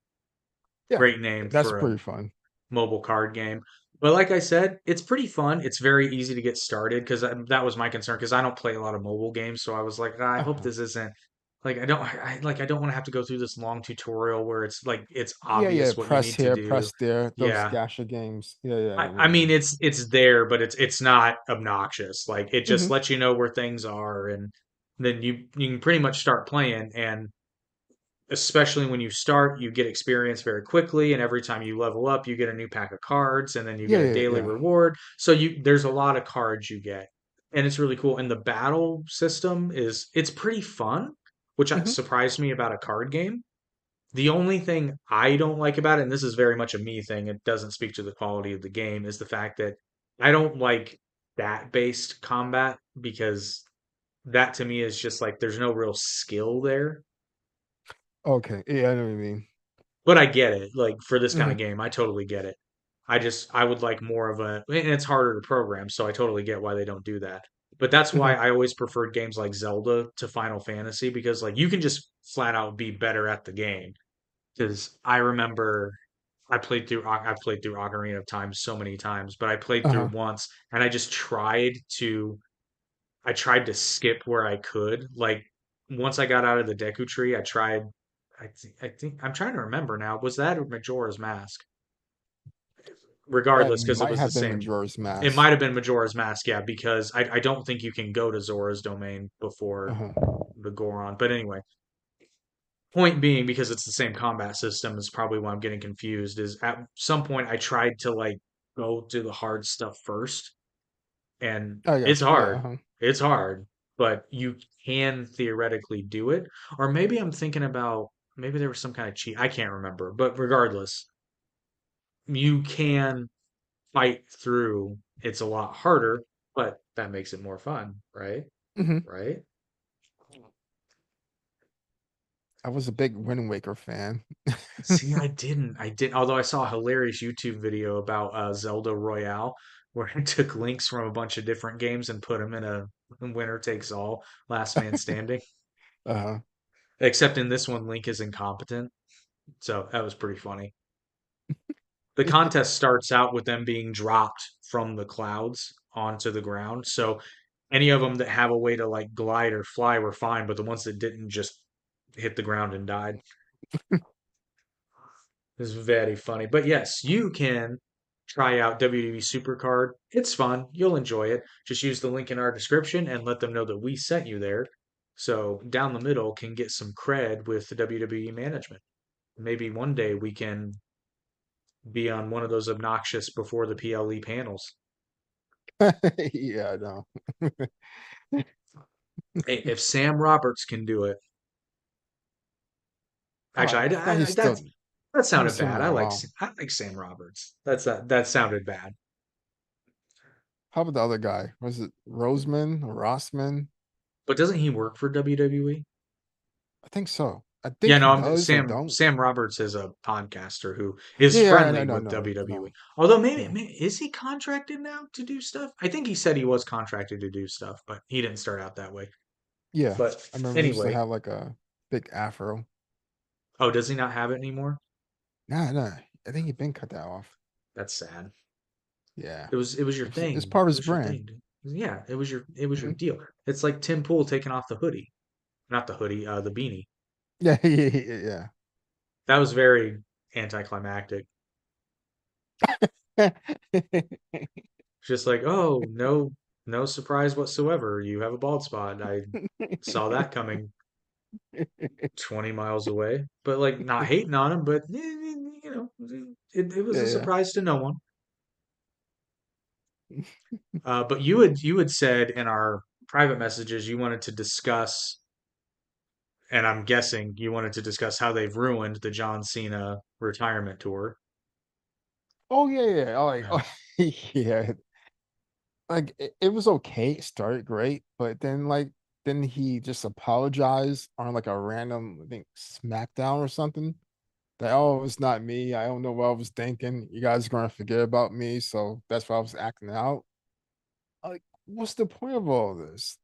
[SPEAKER 2] Yeah,
[SPEAKER 1] Great name
[SPEAKER 2] that's
[SPEAKER 1] for a
[SPEAKER 2] pretty fun.
[SPEAKER 1] mobile card game. But like I said, it's pretty fun. It's very easy to get started because that was my concern because I don't play a lot of mobile games. So I was like, "Ah, I hope
[SPEAKER 2] Uh-huh.
[SPEAKER 1] this isn't like I don't want to have to go through this long tutorial where it's like it's
[SPEAKER 2] Yeah, yeah.
[SPEAKER 1] obvious what you
[SPEAKER 2] Press
[SPEAKER 1] need to
[SPEAKER 2] here,
[SPEAKER 1] do."
[SPEAKER 2] press there. Those
[SPEAKER 1] Yeah.
[SPEAKER 2] gacha games. Yeah, yeah. It
[SPEAKER 1] I
[SPEAKER 2] wouldn't
[SPEAKER 1] mean
[SPEAKER 2] be.
[SPEAKER 1] it's there, but it's not obnoxious. Like it just
[SPEAKER 2] Hmm.
[SPEAKER 1] lets you know where things are and then you can pretty much start playing and especially when you start, you get experience very quickly, and every time you level up, you get a new pack of cards, and then you
[SPEAKER 2] Yeah,
[SPEAKER 1] get a
[SPEAKER 2] yeah,
[SPEAKER 1] daily
[SPEAKER 2] yeah.
[SPEAKER 1] reward. So there's a lot of cards you get, and it's really cool. And the battle system it's pretty fun, which
[SPEAKER 2] Hmm.
[SPEAKER 1] surprised me about a card game. The only thing I don't like about it, and this is very much a me thing, it doesn't speak to the quality of the game, is the fact that I don't like stat based combat because that to me is just like there's no real skill there.
[SPEAKER 2] Okay, yeah, I know what you mean.
[SPEAKER 1] But I get it. Like for this kind
[SPEAKER 2] Hmm.
[SPEAKER 1] of game, I totally get it. I would like more of and it's harder to program, so I totally get why they don't do that. But that's why
[SPEAKER 2] Hmm.
[SPEAKER 1] I always preferred games like Zelda to Final Fantasy because like you can just flat out be better at the game. Because I remember I've played through Ocarina of Time so many times, but I played through
[SPEAKER 2] Uh-huh.
[SPEAKER 1] once and I tried to skip where I could. Like once I got out of the Deku Tree, I think I'm trying to remember now. Was that or Majora's Mask?
[SPEAKER 2] That
[SPEAKER 1] Regardless, because it
[SPEAKER 2] might
[SPEAKER 1] was the
[SPEAKER 2] have been
[SPEAKER 1] same.
[SPEAKER 2] Majora's
[SPEAKER 1] It
[SPEAKER 2] Mask.
[SPEAKER 1] might have been Majora's Mask, yeah, because I don't think you can go to Zora's domain before
[SPEAKER 2] Uh-huh.
[SPEAKER 1] the Goron. But anyway, point being, because it's the same combat system, is probably why I'm getting confused. Is at some point I tried to like go do the hard stuff first, and
[SPEAKER 2] I
[SPEAKER 1] it's
[SPEAKER 2] got you. Yeah.
[SPEAKER 1] hard.
[SPEAKER 2] Uh-huh.
[SPEAKER 1] It's hard, but you can theoretically do it. Or maybe I'm thinking about maybe there was some kind of cheat. I can't remember. But regardless, you can fight through. It's a lot harder, but that makes it more fun, right?
[SPEAKER 2] Hmm.
[SPEAKER 1] Right?
[SPEAKER 2] I was a big Wind Waker fan.
[SPEAKER 1] See, I didn't. I didn't. Although I saw a hilarious YouTube video about Zelda Royale, where I took links from a bunch of different games and put them in a winner takes all, last man standing.
[SPEAKER 2] Uh-huh.
[SPEAKER 1] Except in this one, Link is incompetent. So that was pretty funny. The contest starts out with them being dropped from the clouds onto the ground. So any of them that have a way to like glide or fly were fine, but the ones that didn't just hit the ground and died. It's very funny. But yes, you can try out WWE Supercard. It's fun. You'll enjoy it. Just use the link in our description and let them know that we sent you there. So down the middle can get some cred with the WWE management. Maybe one day we can be on one of those obnoxious before the PLE panels.
[SPEAKER 2] Yeah, I know.
[SPEAKER 1] Hey, if Sam Roberts can do it,
[SPEAKER 2] Oh,
[SPEAKER 1] actually,
[SPEAKER 2] I thought he still
[SPEAKER 1] that
[SPEAKER 2] haven't
[SPEAKER 1] sounded
[SPEAKER 2] seen him
[SPEAKER 1] bad.
[SPEAKER 2] in a while.
[SPEAKER 1] I like Sam Roberts. That sounded bad.
[SPEAKER 2] How about the other guy? Was it Roseman or Rossman?
[SPEAKER 1] But doesn't he work for WWE?
[SPEAKER 2] I think so. I
[SPEAKER 1] Yeah,
[SPEAKER 2] think he
[SPEAKER 1] no,
[SPEAKER 2] does or don't.
[SPEAKER 1] Sam Roberts is a podcaster who is
[SPEAKER 2] Yeah, yeah,
[SPEAKER 1] friendly
[SPEAKER 2] no,
[SPEAKER 1] with
[SPEAKER 2] no, no.
[SPEAKER 1] WWE. Although
[SPEAKER 2] Yeah.
[SPEAKER 1] is he contracted now to do stuff? I think he said he was contracted to do stuff, but he didn't start out that way.
[SPEAKER 2] Yeah.
[SPEAKER 1] But
[SPEAKER 2] I remember he used to
[SPEAKER 1] anyway,
[SPEAKER 2] have like a big afro.
[SPEAKER 1] oh, does he not have it anymore?
[SPEAKER 2] Nah, nah. I think he been cut that off.
[SPEAKER 1] That's sad.
[SPEAKER 2] Yeah.
[SPEAKER 1] It was your
[SPEAKER 2] It's
[SPEAKER 1] thing.
[SPEAKER 2] part of
[SPEAKER 1] It
[SPEAKER 2] his
[SPEAKER 1] was your
[SPEAKER 2] brand.
[SPEAKER 1] thing, dude. Yeah, it was your
[SPEAKER 2] Mhm.
[SPEAKER 1] deal. It's like Tim Pool taking off the hoodie, not the hoodie, the beanie.
[SPEAKER 2] Yeah, yeah,
[SPEAKER 1] That was very anticlimactic.
[SPEAKER 2] yeah.
[SPEAKER 1] Just like, oh, no surprise whatsoever. You have a bald spot. I saw that coming 20 miles away, but like not hating on him, but you know, it was a
[SPEAKER 2] Yeah,
[SPEAKER 1] surprise to no one. But you had said in our private messages you wanted to discuss, and I'm guessing you wanted to discuss how they've ruined the John Cena retirement tour.
[SPEAKER 2] oh yeah, yeah. Oh, like,
[SPEAKER 1] Yeah.
[SPEAKER 2] oh, yeah. Like it was okay. It started great, but then he just apologized on like a random, I think, SmackDown or something. That, oh, it's not me. I don't know what I was thinking. You guys are gonna forget about me, so that's why I was acting out. Like, what's the point of all this?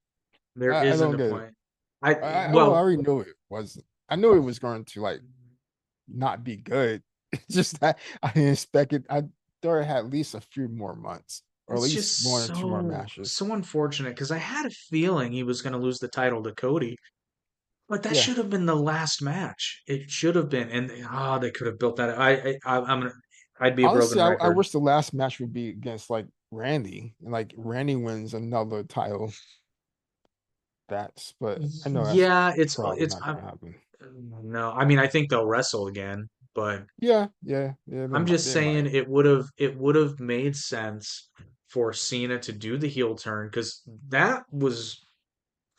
[SPEAKER 1] There
[SPEAKER 2] I
[SPEAKER 1] isn't
[SPEAKER 2] don't
[SPEAKER 1] a
[SPEAKER 2] get it.
[SPEAKER 1] point. I
[SPEAKER 2] Well, I
[SPEAKER 1] well,
[SPEAKER 2] already knew it wasn't. I knew it was going to like not be good. It's just that I didn't expect it. I thought it had at least a few more months, or at
[SPEAKER 1] it's
[SPEAKER 2] least one
[SPEAKER 1] just
[SPEAKER 2] or two more matches.
[SPEAKER 1] so unfortunate because I had a feeling he was going to lose the title to Cody. But that
[SPEAKER 2] Yeah.
[SPEAKER 1] should have been the last match. It should have been, and they could have built that. I'm gonna, I'd be a broken
[SPEAKER 2] Honestly, I
[SPEAKER 1] record.
[SPEAKER 2] wish the last match would be against like Randy, and like Randy wins another title. But I know that's
[SPEAKER 1] Yeah,
[SPEAKER 2] probably
[SPEAKER 1] it's
[SPEAKER 2] not
[SPEAKER 1] I'm
[SPEAKER 2] gonna happen.
[SPEAKER 1] No, I mean I think they'll wrestle again, but
[SPEAKER 2] Yeah, yeah, yeah.
[SPEAKER 1] I'm just
[SPEAKER 2] They
[SPEAKER 1] saying
[SPEAKER 2] might.
[SPEAKER 1] it would have made sense for Cena to do the heel turn because that was,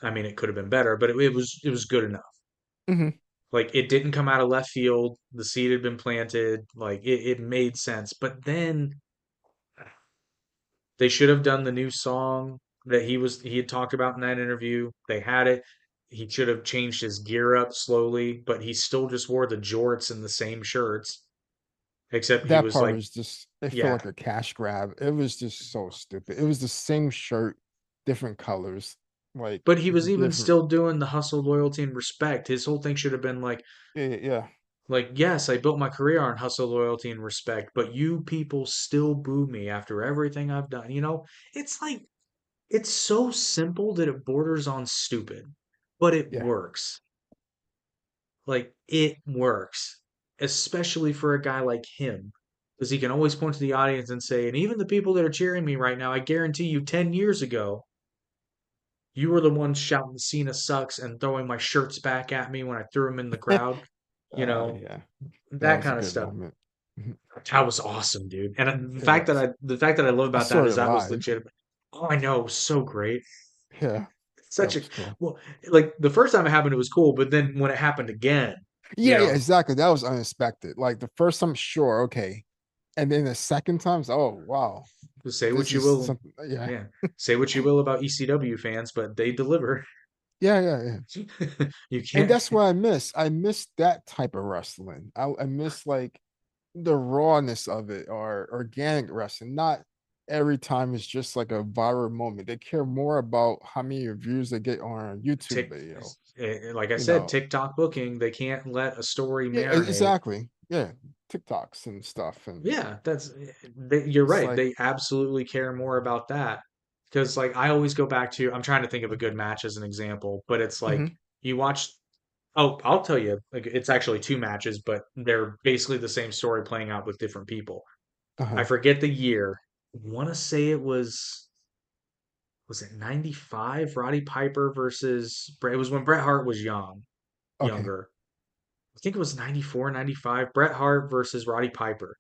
[SPEAKER 1] I mean, it could have been better, but it was good enough.
[SPEAKER 2] Hmm.
[SPEAKER 1] Like it didn't come out of left field. The seed had been planted. Like it made sense. But then they should have done the new song that he had talked about in that interview. They had it. He should have changed his gear up slowly, but he still just wore the jorts and the same shirts, except he
[SPEAKER 2] That
[SPEAKER 1] was
[SPEAKER 2] part
[SPEAKER 1] like,
[SPEAKER 2] was just. It felt
[SPEAKER 1] yeah.
[SPEAKER 2] like a cash grab. It was just so stupid. It was the same shirt, different colors, like
[SPEAKER 1] But he was even
[SPEAKER 2] different.
[SPEAKER 1] still doing the hustle, loyalty, and respect. His whole thing should have been
[SPEAKER 2] Yeah, yeah.
[SPEAKER 1] yes, I built my career on hustle, loyalty, and respect, but you people still boo me after everything I've done. It's like it's so simple that it borders on stupid, but it
[SPEAKER 2] Yeah.
[SPEAKER 1] works. Like it works, especially for a guy like him, because he can always point to the audience and say, and even the people that are cheering me right now, I guarantee you, 10 years ago, you were the ones shouting Cena sucks and throwing my shirts back at me when I threw them in the crowd. You know,
[SPEAKER 2] Yeah. That
[SPEAKER 1] that
[SPEAKER 2] was a
[SPEAKER 1] kind of
[SPEAKER 2] good
[SPEAKER 1] stuff.
[SPEAKER 2] moment. Mhm.
[SPEAKER 1] That was awesome, dude. And
[SPEAKER 2] It was.
[SPEAKER 1] the fact that I love
[SPEAKER 2] I
[SPEAKER 1] about that
[SPEAKER 2] saw
[SPEAKER 1] is
[SPEAKER 2] it
[SPEAKER 1] that was
[SPEAKER 2] live.
[SPEAKER 1] legitimate. Oh, I know, so great.
[SPEAKER 2] Yeah, that
[SPEAKER 1] Such a
[SPEAKER 2] was cool.
[SPEAKER 1] well, like the first time it happened, it was cool, but then when it happened again, you
[SPEAKER 2] Yeah, yeah,
[SPEAKER 1] know,
[SPEAKER 2] exactly. That was unexpected. Like the first time, sure, okay. And then the second time, oh wow,
[SPEAKER 1] say what
[SPEAKER 2] this
[SPEAKER 1] you
[SPEAKER 2] is
[SPEAKER 1] will,
[SPEAKER 2] something. Yeah,
[SPEAKER 1] yeah, say what you will about ECW fans, but they deliver.
[SPEAKER 2] yeah, yeah, yeah.
[SPEAKER 1] You
[SPEAKER 2] And
[SPEAKER 1] can't
[SPEAKER 2] that's what I miss. I miss that type of wrestling. I miss like the rawness of it or organic wrestling. Not every time it's just like a viral moment. They care more about how many views they get on a YouTube
[SPEAKER 1] tick.
[SPEAKER 2] video.
[SPEAKER 1] Like I
[SPEAKER 2] You
[SPEAKER 1] said,
[SPEAKER 2] know,
[SPEAKER 1] TikTok booking. They can't let a story
[SPEAKER 2] yeah,
[SPEAKER 1] marinate.
[SPEAKER 2] exactly. Yeah, TikToks and stuff, and
[SPEAKER 1] Yeah, you're
[SPEAKER 2] it's
[SPEAKER 1] right.
[SPEAKER 2] like,
[SPEAKER 1] They absolutely care more about that. Because like I always go back to, I'm trying to think of a good match as an example, but it's like
[SPEAKER 2] hmm,
[SPEAKER 1] you watch. Oh, I'll tell you, like it's actually two matches, but they're basically the same story playing out with different people. I
[SPEAKER 2] uh-huh.
[SPEAKER 1] forget the year. I want to say was it 95 Roddy Piper versus Bret. It was when Bret Hart was
[SPEAKER 2] Okay.
[SPEAKER 1] younger. I think it was 94, 95. Bret Hart versus Roddy Piper.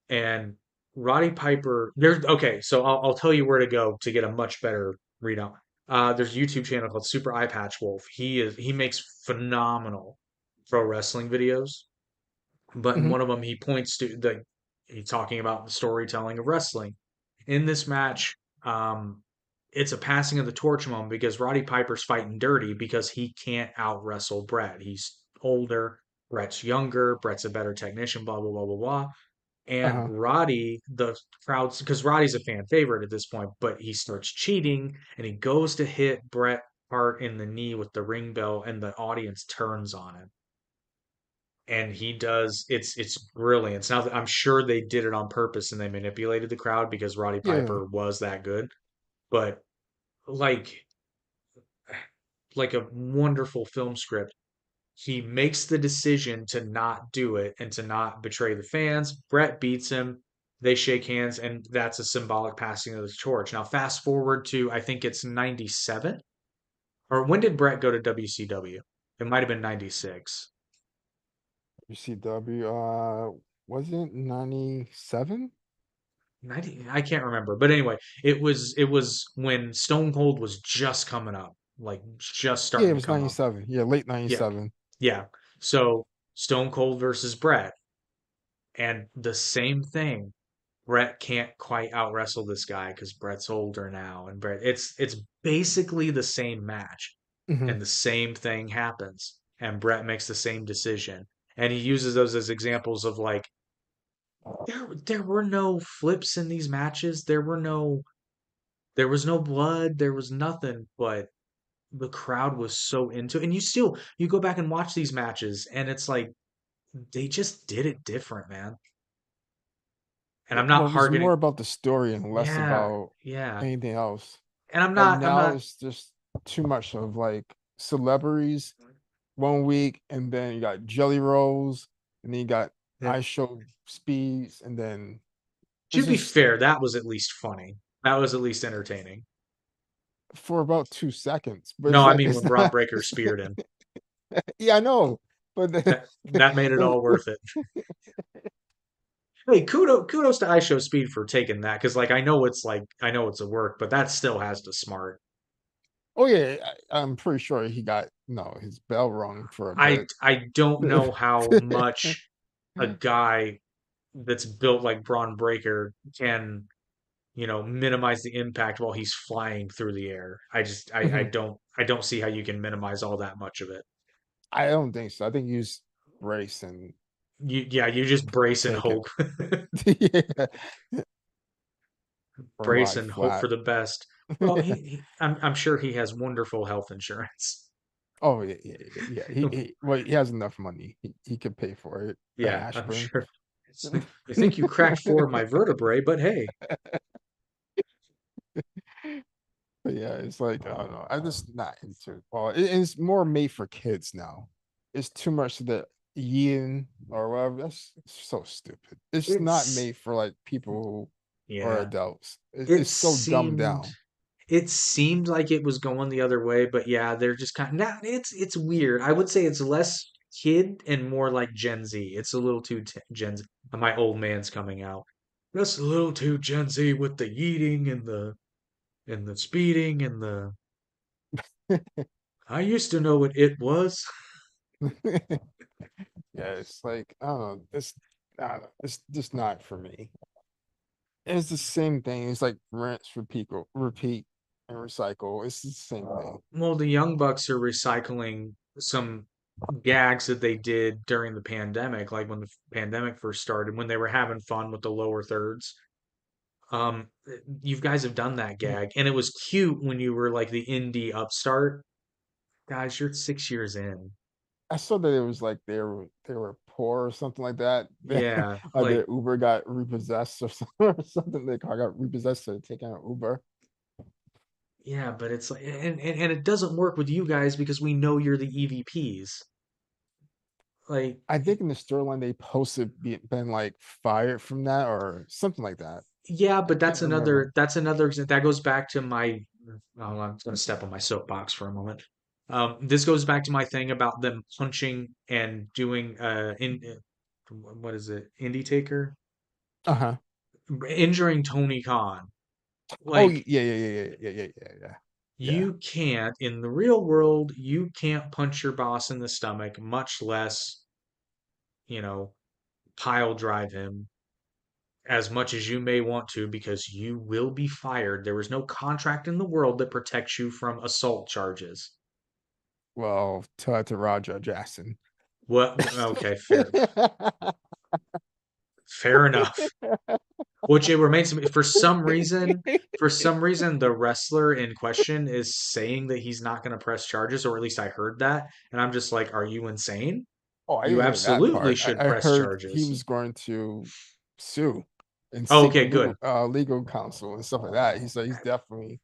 [SPEAKER 1] And Roddy Piper, there's okay, so I'll tell you where to go to get a much better readout. There's a YouTube channel called Super Eye Patch Wolf. He makes phenomenal pro wrestling videos, but in
[SPEAKER 2] Hmm.
[SPEAKER 1] one of them he points to he's talking about the storytelling of wrestling. In this match, it's a passing of the torch moment because Roddy Piper's fighting dirty because he can't out wrestle Bret. He's older, Bret's younger, Bret's a better technician, blah blah blah blah blah. And
[SPEAKER 2] Uh-huh.
[SPEAKER 1] Roddy, the crowds, because Roddy's a fan favorite at this point, but he starts cheating and he goes to hit Bret Hart in the knee with the ring bell, and the audience turns on him. And he does it's brilliant. Now I'm sure they did it on purpose and they manipulated the crowd because Roddy
[SPEAKER 2] Yeah.
[SPEAKER 1] Piper was that good. But like like a wonderful film script, he makes the decision to not do it and to not betray the fans. Brett beats him. They shake hands, and that's a symbolic passing of the torch. Now, fast forward to I think it's 97. Or when did Brett go to WCW? It might have been 96.
[SPEAKER 2] WCW, was it 97?
[SPEAKER 1] 90, I can't remember. But anyway, it was when Stone Cold was just coming up, like just
[SPEAKER 2] Yeah, it
[SPEAKER 1] starting to
[SPEAKER 2] was
[SPEAKER 1] come up.
[SPEAKER 2] 97. Yeah, late
[SPEAKER 1] Yeah.
[SPEAKER 2] 97.
[SPEAKER 1] Yeah. So Stone Cold versus Brett. And the same thing. Brett can't quite out wrestle this guy because Brett's older now, and Brett. It's basically the same match,
[SPEAKER 2] Hmm.
[SPEAKER 1] and the same thing happens, and Brett makes the same decision, and he uses those as examples of like there were no flips in these matches, there was no blood, there was nothing, but the crowd was so into it. And you go back and watch these matches, and it's like they just did it different, man. And I'm not
[SPEAKER 2] Well, it was more
[SPEAKER 1] targeting,
[SPEAKER 2] about the story and less
[SPEAKER 1] yeah,
[SPEAKER 2] about
[SPEAKER 1] yeah.
[SPEAKER 2] anything else.
[SPEAKER 1] And
[SPEAKER 2] Like
[SPEAKER 1] I'm
[SPEAKER 2] now
[SPEAKER 1] not
[SPEAKER 2] it's just too much of like celebrities 1 week, and then you got Jelly Rolls, and then you got
[SPEAKER 1] Yeah.
[SPEAKER 2] I Show Speeds, and then
[SPEAKER 1] To
[SPEAKER 2] it's
[SPEAKER 1] be
[SPEAKER 2] just
[SPEAKER 1] fair, that was at least funny. That was at least entertaining.
[SPEAKER 2] for about 2 seconds. But
[SPEAKER 1] No,
[SPEAKER 2] it's
[SPEAKER 1] I
[SPEAKER 2] like
[SPEAKER 1] mean when
[SPEAKER 2] it's
[SPEAKER 1] Bron
[SPEAKER 2] not
[SPEAKER 1] Breakker speared him.
[SPEAKER 2] Yeah, I know, but
[SPEAKER 1] That made it all worth it. Hey, kudos to iShow Speed for taking that because I know it's a work, but that still has to smart.
[SPEAKER 2] oh yeah, I'm pretty sure he got no his bell rung for a bit.
[SPEAKER 1] I don't know how much a guy that's built like Braun Breaker can, minimize the impact while he's flying through the air. I don't see how you can minimize all that much of it.
[SPEAKER 2] I don't think so. I think you use brace and
[SPEAKER 1] You just brace and
[SPEAKER 2] take it.
[SPEAKER 1] hope,
[SPEAKER 2] Yeah, or
[SPEAKER 1] brace
[SPEAKER 2] lie
[SPEAKER 1] and hope for
[SPEAKER 2] flat.
[SPEAKER 1] the best. Well, I'm sure he has wonderful health insurance.
[SPEAKER 2] Oh yeah, yeah, yeah. Yeah. Well, he has enough money. He could pay for it. An
[SPEAKER 1] Yeah, I'm
[SPEAKER 2] aspirin.
[SPEAKER 1] sure. I think you cracked four of my vertebrae, but hey,
[SPEAKER 2] But yeah, it's like I don't know. I'm just not into it. Well, it's more made for kids now. It's too much of the yin or whatever. That's so stupid. It's not
[SPEAKER 1] it's
[SPEAKER 2] made for like people who are
[SPEAKER 1] yeah.
[SPEAKER 2] adults.
[SPEAKER 1] It
[SPEAKER 2] It's so dumbed
[SPEAKER 1] seemed
[SPEAKER 2] down.
[SPEAKER 1] it seemed like it was going the other way, but yeah, they're just kind of now it's weird. I would say it's less kid and more like Gen Z. It's a little too Gen Z. My old man's coming out. That's a little too Gen Z with the eating and the speeding and the I used to know what it was.
[SPEAKER 2] Yeah, it's like I don't know. I don't know. It's just not for me. It's the same thing. It's like rinse, repeat, and recycle. It's the same thing.
[SPEAKER 1] Well, the Young Bucks are recycling some gags that they did during the pandemic, like when the pandemic first started, when they were having fun with the lower thirds. Um, you guys have done that gag, and it was cute when you were like the indie upstart. Guys, you're 6 years in.
[SPEAKER 2] I saw that it was like they were poor or something like that.
[SPEAKER 1] Yeah,
[SPEAKER 2] Like their Uber got repossessed or something, or something. Their car got repossessed, so they take out Uber.
[SPEAKER 1] yeah, but it's like, and it doesn't work with you guys because we know you're the EVPs. Like,
[SPEAKER 2] I think in the storyline they posted been like fired from that or something like that.
[SPEAKER 1] yeah,
[SPEAKER 2] I
[SPEAKER 1] but
[SPEAKER 2] can't remember.
[SPEAKER 1] that's another that goes back to my oh, I'm going to step on my soapbox for a moment. This goes back to my thing about them punching and doing what is it? Indie Taker
[SPEAKER 2] Uh-huh.
[SPEAKER 1] injuring Tony Khan.
[SPEAKER 2] Oh
[SPEAKER 1] Like
[SPEAKER 2] yeah, yeah, yeah, yeah, yeah, yeah, yeah, yeah. Yeah.
[SPEAKER 1] you can't in the real world, you can't punch your boss in the stomach, much less, you know, pile drive him as much as you may want to because you will be fired. There is no contract in the world that protects you from assault charges.
[SPEAKER 2] Well, tell that to Roger Jackson.
[SPEAKER 1] What? Okay, fair enough. Which it remains to me for some reason, the wrestler in question is saying that he's not going to press charges, or at least I heard that, and I'm just like, are you insane?
[SPEAKER 2] Oh, I
[SPEAKER 1] You
[SPEAKER 2] didn't hear that
[SPEAKER 1] absolutely
[SPEAKER 2] part.
[SPEAKER 1] should
[SPEAKER 2] I
[SPEAKER 1] press
[SPEAKER 2] heard he
[SPEAKER 1] charges.
[SPEAKER 2] was going to sue and
[SPEAKER 1] Oh,
[SPEAKER 2] seek
[SPEAKER 1] okay, good.
[SPEAKER 2] legal counsel and stuff like that. He said he's definitely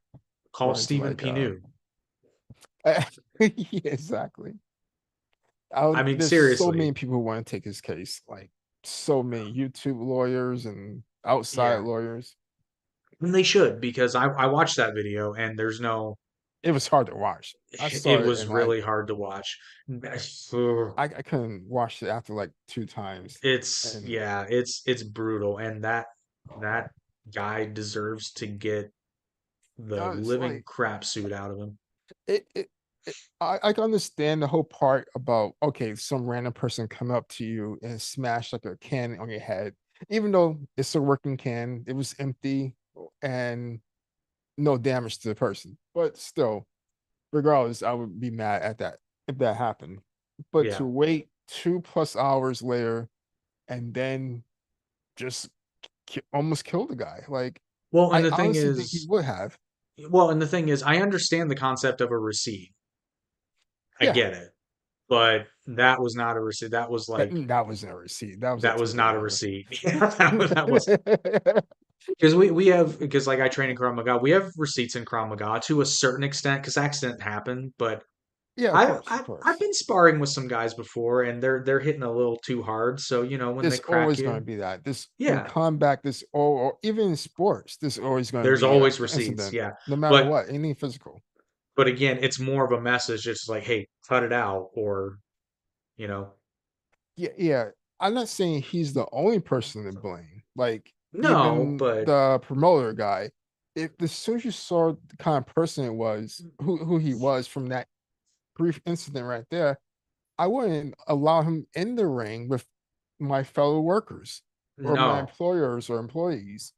[SPEAKER 1] Call
[SPEAKER 2] going to
[SPEAKER 1] Stephen
[SPEAKER 2] like
[SPEAKER 1] P. New.
[SPEAKER 2] yeah, exactly.
[SPEAKER 1] I mean,
[SPEAKER 2] There's so
[SPEAKER 1] seriously.
[SPEAKER 2] many people who want to take his case, like so many YouTube lawyers and outside
[SPEAKER 1] Yeah.
[SPEAKER 2] lawyers.
[SPEAKER 1] And they should because I watched that video and there's no
[SPEAKER 2] It was hard to watch. I saw
[SPEAKER 1] it
[SPEAKER 2] it
[SPEAKER 1] was
[SPEAKER 2] and like
[SPEAKER 1] really hard to watch.
[SPEAKER 2] I couldn't watch it after like two times.
[SPEAKER 1] It's
[SPEAKER 2] And
[SPEAKER 1] yeah, it's brutal and that guy deserves to get the
[SPEAKER 2] it's
[SPEAKER 1] living
[SPEAKER 2] like
[SPEAKER 1] crap suit out of him.
[SPEAKER 2] it, it, I can understand the whole part about okay, some random person come up to you and smash like a can on your head, even though it's a working can, it was empty and no damage to the person. But still, regardless, I would be mad at that if that happened. But
[SPEAKER 1] Yeah.
[SPEAKER 2] to wait 2+ hours later and then just almost kill the guy, like
[SPEAKER 1] Well, and
[SPEAKER 2] I
[SPEAKER 1] the thing
[SPEAKER 2] honestly think he
[SPEAKER 1] is,
[SPEAKER 2] would have.
[SPEAKER 1] I understand the concept of a receipt. I
[SPEAKER 2] Yeah,
[SPEAKER 1] get it. But that was not a receipt.
[SPEAKER 2] that wasn't a receipt. That was a
[SPEAKER 1] That was not a
[SPEAKER 2] takeover.
[SPEAKER 1] receipt. Yeah, that was because we have because like I train in Krav Maga, we have receipts in Krav Maga to a certain extent because accident happened. But
[SPEAKER 2] Yeah, of
[SPEAKER 1] I
[SPEAKER 2] course, of
[SPEAKER 1] I've
[SPEAKER 2] course.
[SPEAKER 1] been sparring with some guys before, and they're hitting a little too hard. So when they
[SPEAKER 2] There's
[SPEAKER 1] crack
[SPEAKER 2] always going to
[SPEAKER 1] you,
[SPEAKER 2] be that. This in
[SPEAKER 1] yeah,
[SPEAKER 2] combat, this or even in sports, there's always going to
[SPEAKER 1] there's
[SPEAKER 2] be
[SPEAKER 1] always
[SPEAKER 2] an
[SPEAKER 1] receipts.
[SPEAKER 2] incident,
[SPEAKER 1] Yeah,
[SPEAKER 2] no matter
[SPEAKER 1] but
[SPEAKER 2] what, anything physical.
[SPEAKER 1] But again, it's more of a message, just like, hey, cut it out, or you know,
[SPEAKER 2] Yeah, yeah. I'm not saying he's the only person to blame. Like
[SPEAKER 1] no,
[SPEAKER 2] even
[SPEAKER 1] but
[SPEAKER 2] the promoter guy, if as soon as you saw the kind of person it was, who he was from that brief incident right there, I wouldn't allow him in the ring with my fellow workers or my
[SPEAKER 1] no,
[SPEAKER 2] employers or employees.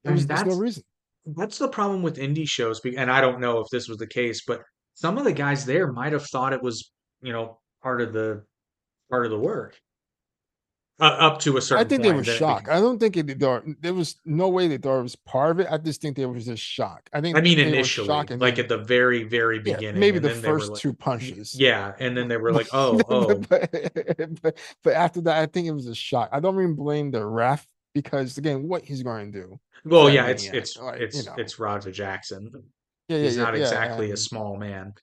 [SPEAKER 1] and
[SPEAKER 2] There's no reason.
[SPEAKER 1] that's the problem with indie shows, and I don't know if this was the case, but some of the guys there might have thought it was, part of the work, up to a
[SPEAKER 2] I
[SPEAKER 1] certain
[SPEAKER 2] think they
[SPEAKER 1] point,
[SPEAKER 2] were
[SPEAKER 1] and then it
[SPEAKER 2] shocked.
[SPEAKER 1] became.
[SPEAKER 2] I don't think there was no way they thought it was part of it. I just think they was just shocked. I
[SPEAKER 1] I
[SPEAKER 2] think
[SPEAKER 1] mean,
[SPEAKER 2] they were shocked,
[SPEAKER 1] initially,
[SPEAKER 2] and
[SPEAKER 1] like at
[SPEAKER 2] then
[SPEAKER 1] the very, very
[SPEAKER 2] yeah,
[SPEAKER 1] beginning,
[SPEAKER 2] maybe
[SPEAKER 1] and
[SPEAKER 2] the
[SPEAKER 1] then they were
[SPEAKER 2] first
[SPEAKER 1] like,
[SPEAKER 2] two punches.
[SPEAKER 1] yeah, and then they were
[SPEAKER 2] but,
[SPEAKER 1] like, oh, oh,
[SPEAKER 2] but after that, I think it was a shock. I don't even blame the ref because again, what he's going to do to
[SPEAKER 1] well,
[SPEAKER 2] that
[SPEAKER 1] yeah, it's
[SPEAKER 2] maniac,
[SPEAKER 1] it's
[SPEAKER 2] like
[SPEAKER 1] it's it's Roger Jackson.
[SPEAKER 2] yeah, yeah,
[SPEAKER 1] He's
[SPEAKER 2] yeah,
[SPEAKER 1] not
[SPEAKER 2] yeah,
[SPEAKER 1] exactly a
[SPEAKER 2] and
[SPEAKER 1] small man.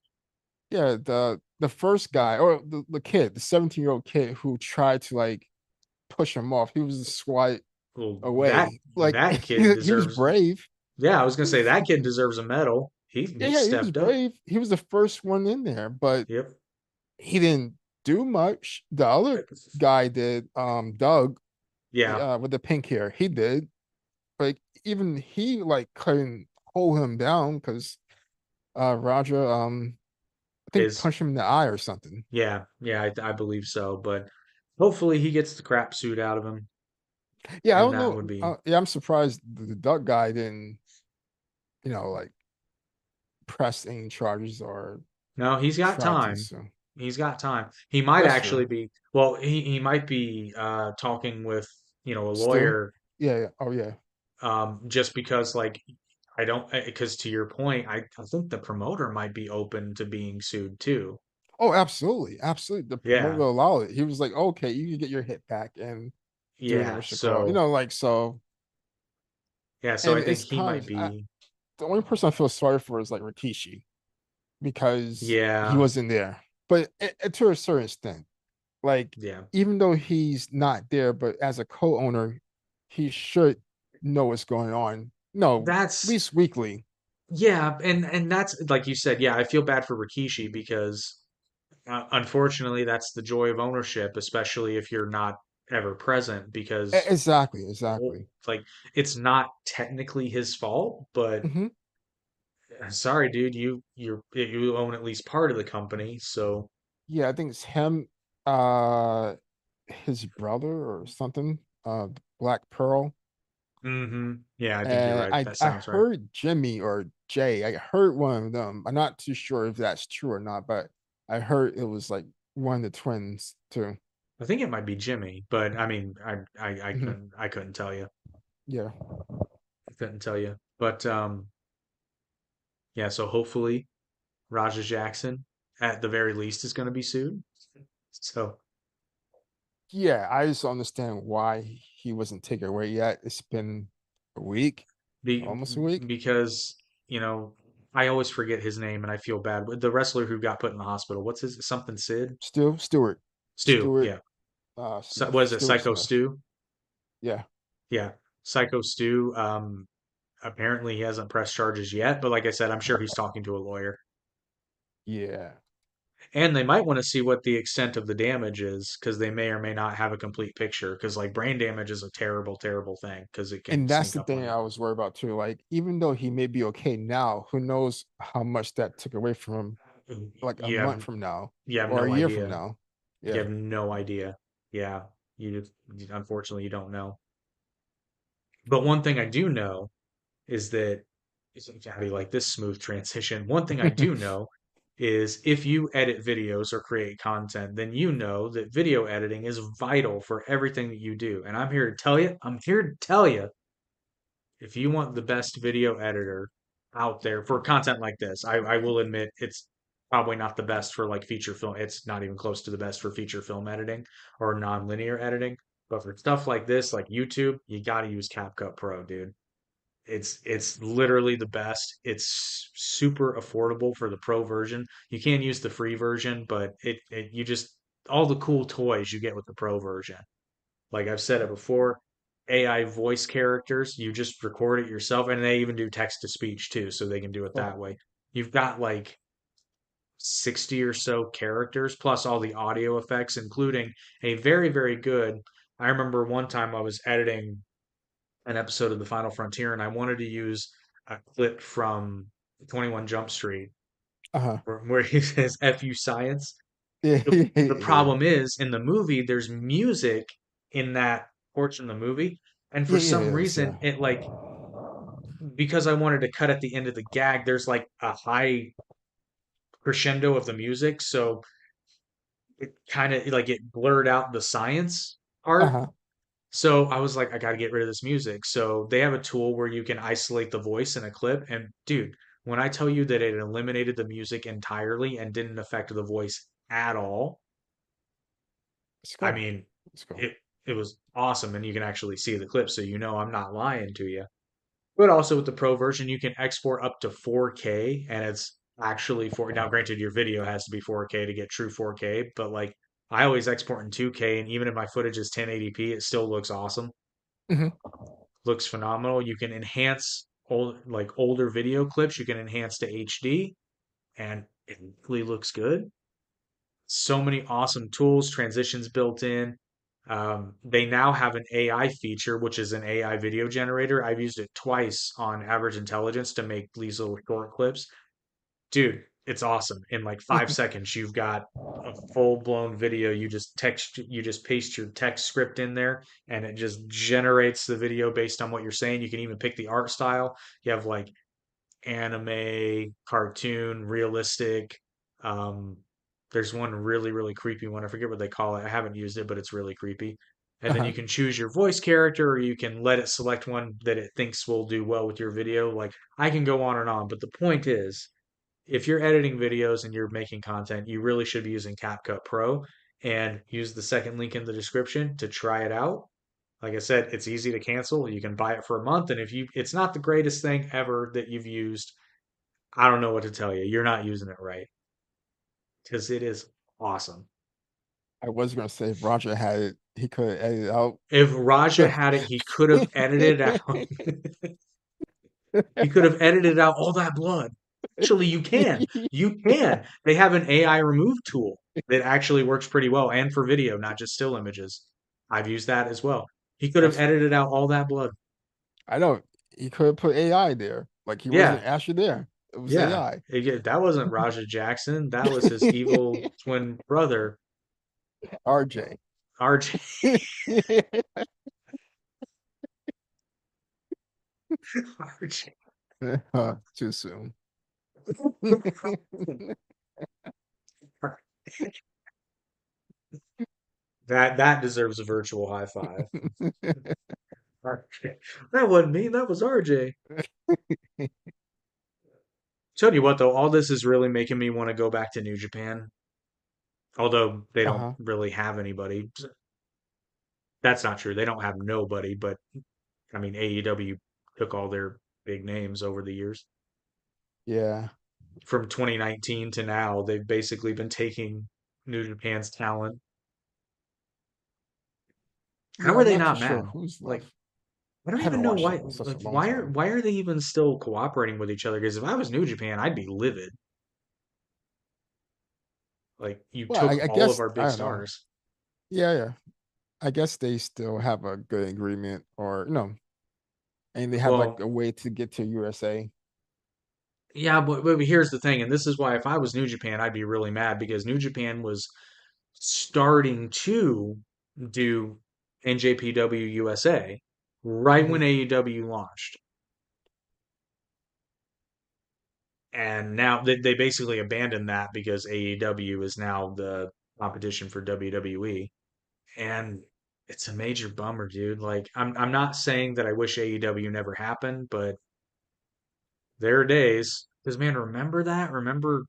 [SPEAKER 2] yeah, the first guy or the kid, the 17-year-old kid who tried to like push him off, he was a squat
[SPEAKER 1] Well, that
[SPEAKER 2] away. Like
[SPEAKER 1] that kid
[SPEAKER 2] he was
[SPEAKER 1] deserves.
[SPEAKER 2] brave.
[SPEAKER 1] Yeah, I was gonna say that kid deserves a medal.
[SPEAKER 2] Yeah,
[SPEAKER 1] He
[SPEAKER 2] yeah, he was
[SPEAKER 1] stepped up.
[SPEAKER 2] brave. He was the first one in there, but
[SPEAKER 1] Yep.
[SPEAKER 2] he didn't do much. The other guy did, Doug,
[SPEAKER 1] Yeah,
[SPEAKER 2] with the pink hair, he did. Like even he like couldn't hold him down because Roger, I think
[SPEAKER 1] is
[SPEAKER 2] punched him in the eye or something.
[SPEAKER 1] yeah, I believe so. But hopefully he gets the crap suit out of him,
[SPEAKER 2] Yeah, I
[SPEAKER 1] and
[SPEAKER 2] don't
[SPEAKER 1] that
[SPEAKER 2] know.
[SPEAKER 1] would be.
[SPEAKER 2] Yeah, I'm surprised the Doug guy didn't, like press any charges or
[SPEAKER 1] No, he's got
[SPEAKER 2] try to.
[SPEAKER 1] time.
[SPEAKER 2] So
[SPEAKER 1] He's got time. He might
[SPEAKER 2] that's true.
[SPEAKER 1] actually be. Well, he might be talking with a
[SPEAKER 2] Still,
[SPEAKER 1] lawyer,
[SPEAKER 2] yeah, yeah. Oh yeah.
[SPEAKER 1] just because like I don't, because to your point, I think the promoter might be open to being sued too.
[SPEAKER 2] Oh, absolutely, absolutely. The promoter
[SPEAKER 1] Yeah,
[SPEAKER 2] allowed it. He was like, "Okay, you can get your hit back and do an
[SPEAKER 1] yeah.
[SPEAKER 2] what you call,
[SPEAKER 1] So
[SPEAKER 2] like so."
[SPEAKER 1] yeah, so
[SPEAKER 2] And
[SPEAKER 1] I think
[SPEAKER 2] it's
[SPEAKER 1] he
[SPEAKER 2] kind
[SPEAKER 1] might
[SPEAKER 2] of
[SPEAKER 1] be.
[SPEAKER 2] the only person I feel sorry for is like Rikishi because he
[SPEAKER 1] Yeah,
[SPEAKER 2] wasn't there. But to a certain extent, like
[SPEAKER 1] yeah.
[SPEAKER 2] even though he's not there, but as a co-owner, he should know what's going on. No, at
[SPEAKER 1] That's
[SPEAKER 2] least weekly.
[SPEAKER 1] yeah, and that's like you said. Yeah, I feel bad for Rikishi because unfortunately, that's the joy of ownership, especially if you're not ever present. Because
[SPEAKER 2] Exactly,
[SPEAKER 1] well,
[SPEAKER 2] exactly.
[SPEAKER 1] like it's not technically his fault, but
[SPEAKER 2] Hmm.
[SPEAKER 1] sorry, dude, you own at least part of the company, so
[SPEAKER 2] Yeah, I think it's him, his brother or something, Black Pearl.
[SPEAKER 1] yeah, I think you're
[SPEAKER 2] And
[SPEAKER 1] right.
[SPEAKER 2] I
[SPEAKER 1] That
[SPEAKER 2] I
[SPEAKER 1] sounds right.
[SPEAKER 2] heard Jimmy or Jay. I heard one of them. I'm not too sure if that's true or not, but I heard it was like one of the twins too.
[SPEAKER 1] I think it might be Jimmy, but I mean, I
[SPEAKER 2] Hmm.
[SPEAKER 1] couldn't tell you.
[SPEAKER 2] Yeah.
[SPEAKER 1] I couldn't tell you. But yeah, so hopefully Raja Jackson, at the very least, is going to be sued. So,
[SPEAKER 2] Yeah, I just don't understand why he wasn't taken away yet. It's been a week,
[SPEAKER 1] be,
[SPEAKER 2] almost a week.
[SPEAKER 1] because, you know, I always forget his name and I feel bad. The wrestler who got put in the hospital, what's his something Sid?
[SPEAKER 2] Still Stewart.
[SPEAKER 1] Stu,
[SPEAKER 2] Stewart
[SPEAKER 1] yeah.
[SPEAKER 2] Smith.
[SPEAKER 1] Was it
[SPEAKER 2] Stewart
[SPEAKER 1] Psycho
[SPEAKER 2] Smith.
[SPEAKER 1] Stu?
[SPEAKER 2] Yeah.
[SPEAKER 1] Yeah. Psycho Stu. Apparently he hasn't pressed charges yet, but like I said, I'm sure he's talking to a lawyer.
[SPEAKER 2] Yeah.
[SPEAKER 1] And they might want to see what the extent of the damage is, because they may or may not have a complete picture. Because like brain damage is a terrible, terrible thing because it can
[SPEAKER 2] And that's
[SPEAKER 1] sneak
[SPEAKER 2] the
[SPEAKER 1] up on
[SPEAKER 2] thing
[SPEAKER 1] you.
[SPEAKER 2] I was worried about too. Like, even though he may be okay now, who knows how much that took away from him like a
[SPEAKER 1] You have
[SPEAKER 2] month from now
[SPEAKER 1] you have
[SPEAKER 2] or a
[SPEAKER 1] no
[SPEAKER 2] year from
[SPEAKER 1] idea.
[SPEAKER 2] now.
[SPEAKER 1] You
[SPEAKER 2] Yeah.
[SPEAKER 1] have no idea. Yeah, unfortunately you don't know. But one thing I do know is that how do you like this smooth transition? One thing I do know is if you edit videos or create content, then you know that video editing is vital for everything that you do. And I'm here to tell you, if you want the best video editor out there for content like this, I will admit it's probably not the best for like feature film. It's not even close to the best for feature film editing or non-linear editing. But for stuff like this, like YouTube, you got to use CapCut Pro, dude. It's literally the best. It's super affordable for the pro version. You can use the free version, but it you just all the cool toys you get with the pro version. Like I've said it before, AI voice characters, you just record it yourself, and they even do text to speech too, so they can do it
[SPEAKER 2] Oh,
[SPEAKER 1] that way. You've got like 60 or so characters plus all the audio effects, including a very, very good. I remember one time I was editing an episode of The Final Frontier and I wanted to use a clip from 21 Jump Street
[SPEAKER 2] Uh-huh.
[SPEAKER 1] where he says "Fu science."
[SPEAKER 2] Yeah,
[SPEAKER 1] The
[SPEAKER 2] yeah,
[SPEAKER 1] problem is in the movie, there's music in that portion of the movie, and for
[SPEAKER 2] yeah, yeah,
[SPEAKER 1] some
[SPEAKER 2] yes,
[SPEAKER 1] reason,
[SPEAKER 2] yeah.
[SPEAKER 1] it like because I wanted to cut at the end of the gag, there's like a high crescendo of the music, so it kind of like it blurred out the science part.
[SPEAKER 2] Uh-huh.
[SPEAKER 1] So I was like, I got to get rid of this music. So they have a tool where you can isolate the voice in a clip. And dude, when I tell you that it eliminated the music entirely and didn't affect the voice at all,
[SPEAKER 2] Let's
[SPEAKER 1] I
[SPEAKER 2] go.
[SPEAKER 1] mean,
[SPEAKER 2] Let's go.
[SPEAKER 1] it was awesome. And you can actually see the clip, so you know I'm not lying to you. But also with the pro version, you can export up to 4K, and it's actually for now. Granted, your video has to be 4K to get true 4K, but like I always export in 2K, and even if my footage is 1080p, it still looks awesome.
[SPEAKER 2] Hmm.
[SPEAKER 1] Looks phenomenal. You can enhance older video clips. You can enhance to HD, and it really looks good. So many awesome tools, transitions built in. They now have an AI feature, which is an AI video generator. I've used it twice on Average Intelligence to make these little short clips. Dude, it's awesome. In like 5 seconds, you've got a full-blown video. You just paste your text script in there and it just generates the video based on what you're saying. You can even pick the art style. You have like anime, cartoon, realistic. Um, there's one really, really creepy one. I forget what they call it. I haven't used it, but it's really creepy. And then
[SPEAKER 2] Uh-huh.
[SPEAKER 1] you can choose your voice character, or you can let it select one that it thinks will do well with your video. Like I can go on and on, but the point is, if you're editing videos and you're making content, you really should be using CapCut Pro and use the second link in the description to try it out. Like I said, it's easy to cancel. You can buy it for a month, and if you it's not the greatest thing ever that you've used, I don't know what to tell you. You're not using it right because it is awesome.
[SPEAKER 2] I was gonna say if Roger had it, he could edit it out.
[SPEAKER 1] If Raja had it, he could have edited out he could have edited out all that blood. Actually, you can. You can. They have an AI remove tool that actually works pretty well and for video, not just still images. I've used that as well. He could have
[SPEAKER 2] That's
[SPEAKER 1] edited out all that blood.
[SPEAKER 2] I know he could put AI there. Like he
[SPEAKER 1] Yeah.
[SPEAKER 2] wasn't actually there. It was
[SPEAKER 1] Yeah.
[SPEAKER 2] AI.
[SPEAKER 1] That wasn't Raja Jackson. That was his evil twin brother,
[SPEAKER 2] RJ.
[SPEAKER 1] RJ. RJ.
[SPEAKER 2] Too soon.
[SPEAKER 1] That deserves a virtual high five. RJ. That wasn't me. That was RJ. Tell you what, though, all this is really making me want to go back to New Japan. Although they don't
[SPEAKER 2] Uh-huh.
[SPEAKER 1] really have anybody. That's not true. They don't have nobody, but I mean, AEW took all their big names over the years.
[SPEAKER 2] Yeah.
[SPEAKER 1] From 2019 to now, they've basically been taking New Japan's talent. How
[SPEAKER 2] Yeah,
[SPEAKER 1] are
[SPEAKER 2] I'm
[SPEAKER 1] they
[SPEAKER 2] not too
[SPEAKER 1] not
[SPEAKER 2] sure
[SPEAKER 1] mad?
[SPEAKER 2] who's
[SPEAKER 1] Like,
[SPEAKER 2] left.
[SPEAKER 1] I
[SPEAKER 2] I
[SPEAKER 1] don't
[SPEAKER 2] haven't
[SPEAKER 1] even know
[SPEAKER 2] watched
[SPEAKER 1] why.
[SPEAKER 2] them in such a
[SPEAKER 1] Like,
[SPEAKER 2] long time.
[SPEAKER 1] why are they even still cooperating with each other? Because if I was New Japan, I'd be livid. Like, you
[SPEAKER 2] Well,
[SPEAKER 1] took
[SPEAKER 2] I
[SPEAKER 1] all of
[SPEAKER 2] guess
[SPEAKER 1] our
[SPEAKER 2] I
[SPEAKER 1] big
[SPEAKER 2] don't know.
[SPEAKER 1] stars.
[SPEAKER 2] Yeah, yeah. I guess they still have a good agreement or no, and they have like
[SPEAKER 1] Well,
[SPEAKER 2] a way to get to USA.
[SPEAKER 1] yeah, but here's the thing, and this is why if I was New Japan, I'd be really mad because New Japan was starting to do NJPW USA right
[SPEAKER 2] Hmm.
[SPEAKER 1] when AEW launched. And now they basically abandoned that because AEW is now the competition for WWE. And it's a major bummer, dude. Like I'm not saying that I wish AEW never happened, but there are days. Because man, remember that? Remember,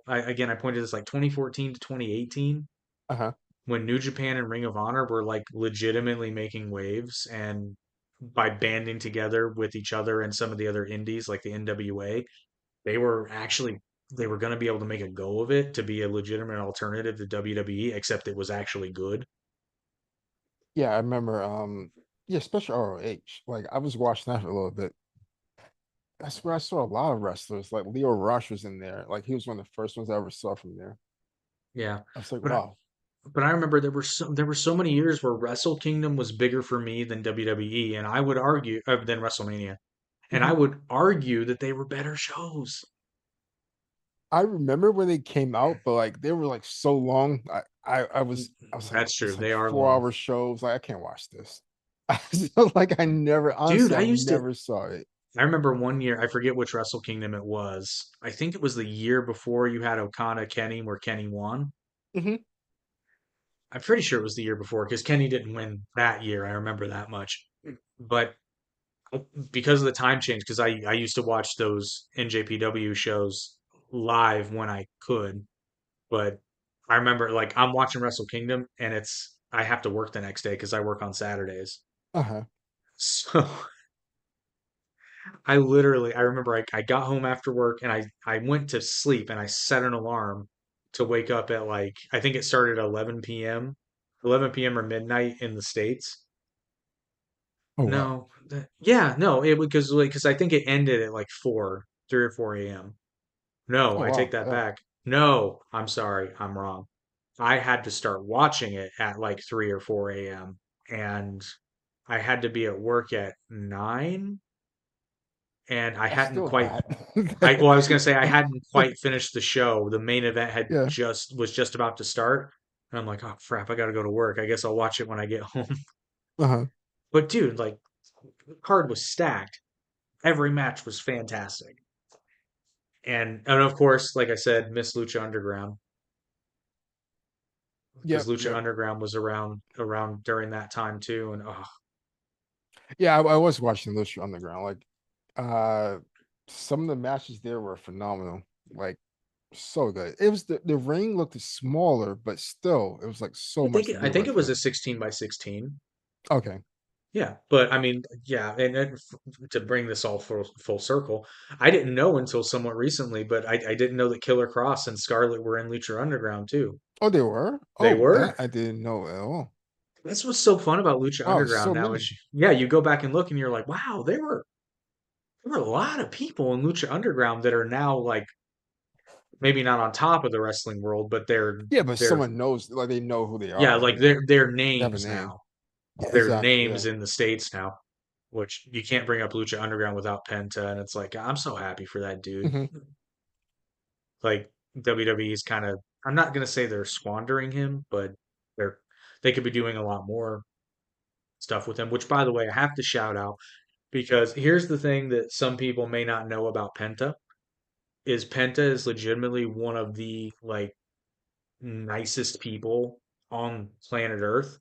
[SPEAKER 1] I pointed this like 2014 to 2018
[SPEAKER 2] Uh-huh.
[SPEAKER 1] when New Japan and Ring of Honor were like legitimately making waves and by banding together with each other and some of the other indies like the NWA, they were actually they were going to be able to make a go of it to be a legitimate alternative to WWE, except it was actually good.
[SPEAKER 2] Yeah, I remember yeah, especially ROH. Like I was watching that for a little bit. that's where I saw a lot of wrestlers. Like Leo Rush was in there. Like he was one of the first ones I ever saw from there.
[SPEAKER 1] Yeah.
[SPEAKER 2] I was like,
[SPEAKER 1] But I,
[SPEAKER 2] wow.
[SPEAKER 1] but I remember there were so many years where Wrestle Kingdom was bigger for me than WWE, and I would argue than WrestleMania, and I
[SPEAKER 2] Mhm.
[SPEAKER 1] would argue that they were better shows.
[SPEAKER 2] I remember when they came out, but like they were like so long. I was like,
[SPEAKER 1] That's true.
[SPEAKER 2] it's like
[SPEAKER 1] They are long.
[SPEAKER 2] 4 hour shows. Like I can't watch this. I felt like I never,
[SPEAKER 1] Dude,
[SPEAKER 2] honestly, I never saw it.
[SPEAKER 1] I remember one year, I forget which Wrestle Kingdom it was. I think it was the year before you had Okada Kenny where Kenny won.
[SPEAKER 2] Hmm.
[SPEAKER 1] I'm pretty sure it was the year before because Kenny didn't win that year. I remember that much. But because of the time change, because I used to watch those NJPW shows live when I could, but I remember like I'm watching Wrestle Kingdom and I have to work the next day because I work on Saturdays.
[SPEAKER 2] Uh-huh.
[SPEAKER 1] So I remember I got home after work and I went to sleep and I set an alarm to wake up at like, I think it started at 11 p.m., 11 p.m. or midnight in the States.
[SPEAKER 2] Oh wow.
[SPEAKER 1] No, yeah, no, it because like, because I think it ended at like 3 or 4 a.m. No,
[SPEAKER 2] Oh
[SPEAKER 1] I take
[SPEAKER 2] wow.
[SPEAKER 1] that
[SPEAKER 2] Yeah.
[SPEAKER 1] back. No, I'm sorry, I'm wrong. I had to start watching it at like 3 or 4 a.m. and I had to be at work at 9 and I
[SPEAKER 2] That's
[SPEAKER 1] hadn't
[SPEAKER 2] still
[SPEAKER 1] quite
[SPEAKER 2] bad.
[SPEAKER 1] I was gonna say I hadn't quite finished the show. The main event had
[SPEAKER 2] Yeah.
[SPEAKER 1] just about to start, and I'm like, oh crap, I gotta go to work. I guess I'll watch it when I get home.
[SPEAKER 2] Uh-huh.
[SPEAKER 1] But dude, like, the card was stacked. Every match was fantastic, and of course, like I said, Miss Lucha Underground because
[SPEAKER 2] Yep.
[SPEAKER 1] Lucha
[SPEAKER 2] Yep.
[SPEAKER 1] Underground was around during that time too, and oh,
[SPEAKER 2] Yeah, I was watching Lucha Underground. Like, uh, some of the matches there were phenomenal. Like, so good. It was the ring looked smaller, but still, it was like so much to
[SPEAKER 1] I
[SPEAKER 2] do
[SPEAKER 1] think it
[SPEAKER 2] with
[SPEAKER 1] was
[SPEAKER 2] it.
[SPEAKER 1] a 16 by 16.
[SPEAKER 2] Okay.
[SPEAKER 1] Yeah, but I mean, yeah, to bring this all full circle, I didn't know until somewhat recently, but I didn't know that Killer Cross and Scarlet were in Lucha Underground too.
[SPEAKER 2] Oh, they were?
[SPEAKER 1] They
[SPEAKER 2] Oh, that
[SPEAKER 1] were.
[SPEAKER 2] I didn't know at all.
[SPEAKER 1] That's what's so fun about Lucha
[SPEAKER 2] Oh,
[SPEAKER 1] Underground
[SPEAKER 2] so
[SPEAKER 1] now
[SPEAKER 2] many.
[SPEAKER 1] is, yeah, you go back and look and you're like, wow, there were a lot of people in Lucha Underground that are now like maybe not on top of the wrestling world, but
[SPEAKER 2] Yeah, but
[SPEAKER 1] they're
[SPEAKER 2] someone knows, like they know who they
[SPEAKER 1] yeah,
[SPEAKER 2] are,
[SPEAKER 1] like they're
[SPEAKER 2] they have a
[SPEAKER 1] names
[SPEAKER 2] name.
[SPEAKER 1] now.
[SPEAKER 2] Yeah,
[SPEAKER 1] They're
[SPEAKER 2] exactly. Yeah.
[SPEAKER 1] names in the States now, which you can't bring up Lucha Underground without Penta, and it's like I'm so happy for that dude.
[SPEAKER 2] Hmm.
[SPEAKER 1] Like WWE is kind of, I'm not gonna say they're squandering him, but they're they could be doing a lot more stuff with him. Which, by the way, I have to shout out because here's the thing that some people may not know about Penta is Penta is legitimately one of the like nicest people on planet Earth.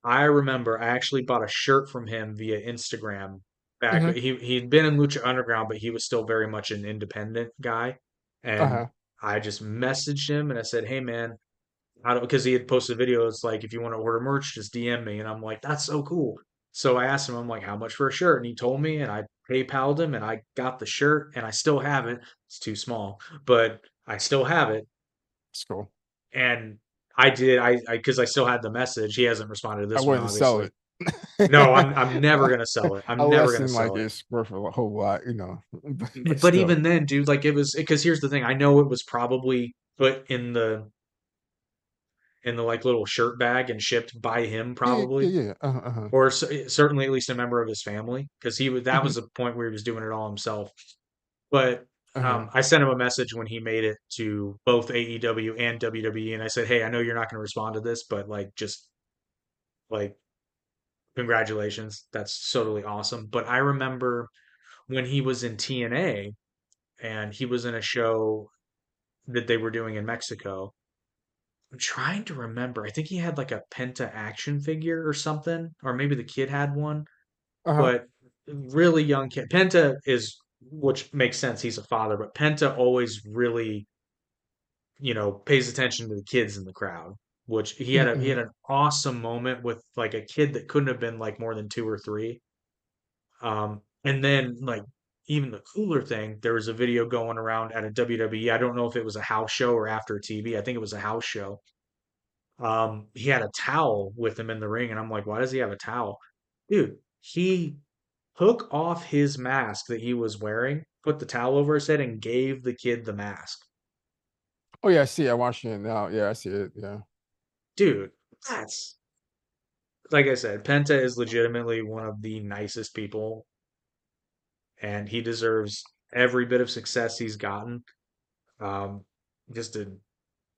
[SPEAKER 1] I remember I actually bought a shirt from him via Instagram back.
[SPEAKER 2] Hmm.
[SPEAKER 1] He'd been in Lucha Underground, but he was still very much an independent guy. And
[SPEAKER 2] Uh-huh.
[SPEAKER 1] I just messaged him and I said, "Hey man, how do?" Because he had posted videos like, "If you want to order merch, just DM me." And I'm like, "That's so cool." So I asked him, I'm like, "How much for a shirt?" And he told me, and I PayPal'd him, and I got the shirt, and I still have it. It's too small, but I still have it.
[SPEAKER 2] It's cool.
[SPEAKER 1] And I did, because I still had the message. He hasn't responded to
[SPEAKER 2] I
[SPEAKER 1] this one,
[SPEAKER 2] wouldn't sell
[SPEAKER 1] obviously.
[SPEAKER 2] it.
[SPEAKER 1] No, I'm never gonna sell it. I'm never
[SPEAKER 2] Unless
[SPEAKER 1] gonna
[SPEAKER 2] in like
[SPEAKER 1] sell it.
[SPEAKER 2] it's worth a whole lot. But
[SPEAKER 1] But
[SPEAKER 2] still.
[SPEAKER 1] even then, dude, like it was because here's the thing. I know it was probably put in the like little shirt bag and shipped by him
[SPEAKER 2] Yeah, yeah,
[SPEAKER 1] probably,
[SPEAKER 2] yeah. Uh-huh, uh-huh.
[SPEAKER 1] or certainly at least a member of his family because he was that
[SPEAKER 2] Hmm.
[SPEAKER 1] was the point where he was doing it all himself. But
[SPEAKER 2] Uh-huh.
[SPEAKER 1] I sent him a message when he made it to both AEW and WWE, and I said, "Hey, I know you're not going to respond to this, but like just like congratulations, that's totally awesome." But I remember when he was in TNA and he was in a show that they were doing in Mexico. I'm trying to remember. I think he had like a Penta action figure or something, or maybe the kid had one,
[SPEAKER 2] Uh-huh.
[SPEAKER 1] but really young kid. Penta is, which makes sense. He's a father, but Penta always really, pays attention to the kids in the crowd. Which he
[SPEAKER 2] Hmm.
[SPEAKER 1] had an awesome moment with like a kid that couldn't have been like more than 2 or 3. And then like even the cooler thing, there was a video going around at a WWE. I don't know if it was a house show or after TV. I think it was a house show. He had a towel with him in the ring, and I'm like, why does he have a towel? Dude, he took off his mask that he was wearing, put the towel over his head, and gave the kid the mask.
[SPEAKER 2] Oh yeah, I see. I'm watching it now. Yeah, I see it. Yeah.
[SPEAKER 1] Dude, that's like I said, Penta is legitimately one of the nicest people, and he deserves every bit of success he's gotten. Um, just a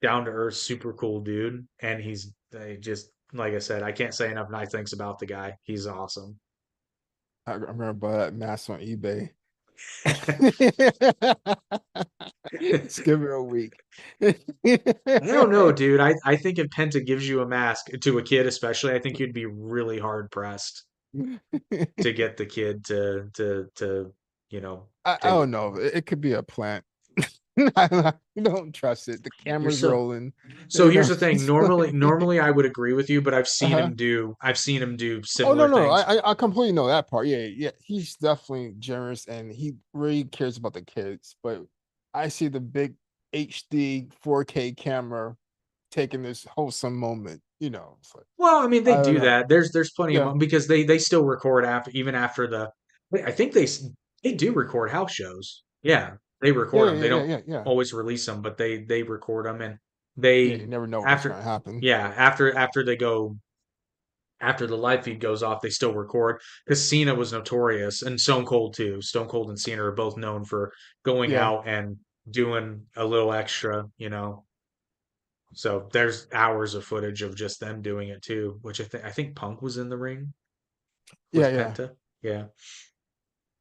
[SPEAKER 1] down to earth, super cool dude, and he's just like I said, I can't say enough nice things about the guy. He's awesome.
[SPEAKER 2] I remember buying that mask on eBay. Just give it a week.
[SPEAKER 1] I don't know, dude. I think if Penta gives you a mask to a kid, especially, I think you'd be really hard pressed to get the kid to you know
[SPEAKER 2] I
[SPEAKER 1] to
[SPEAKER 2] don't know. It could be a plant. I don't trust it. The
[SPEAKER 1] you're
[SPEAKER 2] camera's
[SPEAKER 1] so
[SPEAKER 2] rolling.
[SPEAKER 1] so
[SPEAKER 2] You
[SPEAKER 1] here's
[SPEAKER 2] know.
[SPEAKER 1] the thing. Normally I would agree with you, but
[SPEAKER 2] Uh-huh.
[SPEAKER 1] I've seen him do
[SPEAKER 2] Oh no,
[SPEAKER 1] similar
[SPEAKER 2] no,
[SPEAKER 1] things.
[SPEAKER 2] I completely know that part. Yeah, yeah. He's definitely generous and he really cares about the kids. But I see the big HD 4K camera taking this wholesome moment. It's like
[SPEAKER 1] Well, I mean, they
[SPEAKER 2] I don't
[SPEAKER 1] do
[SPEAKER 2] know.
[SPEAKER 1] that. There's plenty of
[SPEAKER 2] Yeah,
[SPEAKER 1] because they still record after even after the. I think they do record house shows. Yeah, they
[SPEAKER 2] yeah,
[SPEAKER 1] record
[SPEAKER 2] yeah,
[SPEAKER 1] them. They
[SPEAKER 2] yeah, yeah,
[SPEAKER 1] don't
[SPEAKER 2] yeah, yeah.
[SPEAKER 1] always release them, but they record them and
[SPEAKER 2] Yeah, you
[SPEAKER 1] they
[SPEAKER 2] never know what's
[SPEAKER 1] after
[SPEAKER 2] gonna happen.
[SPEAKER 1] yeah after they go after the live feed goes off, they still record because Cena was notorious and Stone Cold too. Stone Cold and Cena are both known for going
[SPEAKER 2] Yeah,
[SPEAKER 1] out and doing a little extra, you know. So there's hours of footage of just them doing it too, which I think Punk was in the ring
[SPEAKER 2] yeah,
[SPEAKER 1] with
[SPEAKER 2] yeah,
[SPEAKER 1] Penta. Yeah.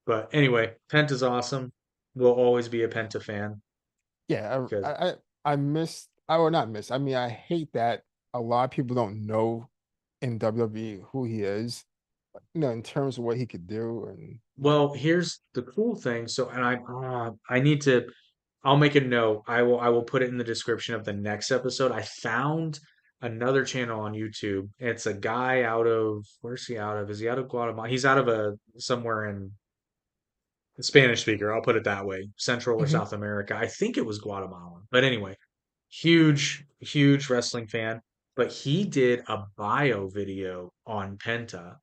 [SPEAKER 1] But anyway, Penta's awesome. We'll always be a Penta fan
[SPEAKER 2] yeah.
[SPEAKER 1] because
[SPEAKER 2] I miss. I will not miss. I mean, I hate that a lot of people don't know in WWE who he is. In terms of what he could do, and
[SPEAKER 1] well, here's the cool thing. So, and I need to I'll make a note. I will put it in the description of the next episode. I found another channel on YouTube. It's a guy out of where's he out of? Is he out of Guatemala? He's out of a somewhere in Spanish speaker. I'll put it that way. Central or
[SPEAKER 2] Mhm.
[SPEAKER 1] South America. I think it was Guatemala. But anyway, huge wrestling fan. But he did a bio video on Penta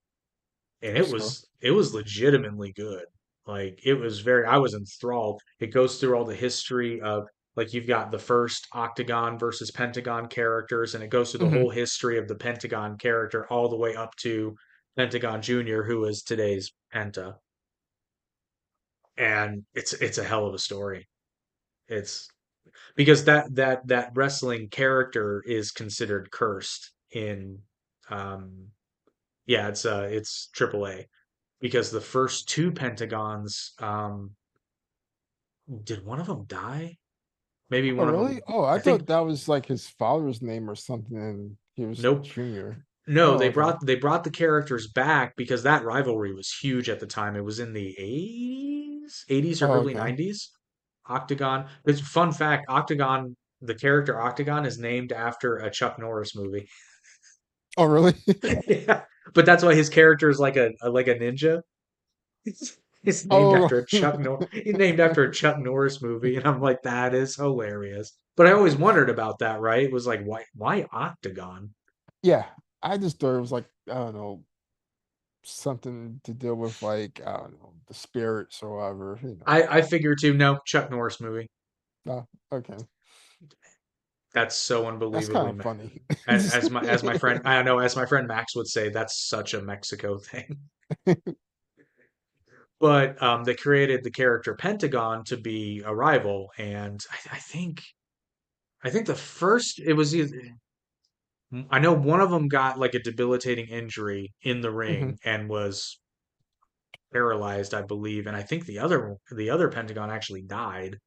[SPEAKER 1] and it
[SPEAKER 2] That's cool.
[SPEAKER 1] was it was legitimately good. Like it was very I was enthralled. It goes through all the history of like you've got the first Octagon versus Pentagon characters, and it goes through the
[SPEAKER 2] Hmm.
[SPEAKER 1] whole history of the Pentagon character all the way up to Pentagon Jr., who is today's Penta. And it's a hell of a story. It's because that wrestling character is considered cursed in um yeah, it's AAA because the first two Pentagons, did one of them die? Maybe
[SPEAKER 2] Oh,
[SPEAKER 1] one of
[SPEAKER 2] really?
[SPEAKER 1] them.
[SPEAKER 2] Oh, I
[SPEAKER 1] I think
[SPEAKER 2] thought that was like his father's name or something, and he was
[SPEAKER 1] nope.
[SPEAKER 2] junior.
[SPEAKER 1] No,
[SPEAKER 2] Oh, okay.
[SPEAKER 1] they brought the characters back because that rivalry was huge at the time. It was in the 80s or
[SPEAKER 2] Oh,
[SPEAKER 1] early
[SPEAKER 2] okay.
[SPEAKER 1] 90s. Octagon. It's fun fact, Octagon, the character Octagon is named after a Chuck Norris movie.
[SPEAKER 2] Oh, really?
[SPEAKER 1] Yeah. But that's why his character is like a ninja. It's named
[SPEAKER 2] Oh,
[SPEAKER 1] after a He's named after a Chuck Norris movie, and I'm like, that is hilarious. But I always wondered about that, right? It was like, why Octagon?
[SPEAKER 2] yeah. I just thought it was like I don't know something to deal with like I don't know the spirits or whatever.
[SPEAKER 1] I figure too. No, Chuck Norris movie.
[SPEAKER 2] Oh, okay.
[SPEAKER 1] That's so
[SPEAKER 2] That's kind
[SPEAKER 1] unbelievably.
[SPEAKER 2] of funny.
[SPEAKER 1] As my friend, I know, as my friend Max would say, that's such a Mexico thing. But they created the character Pentagon to be a rival, and I think the first it was either I know one of them got like a debilitating injury in the
[SPEAKER 2] Hmm.
[SPEAKER 1] ring and was paralyzed, I believe, and I think the other Pentagon actually died.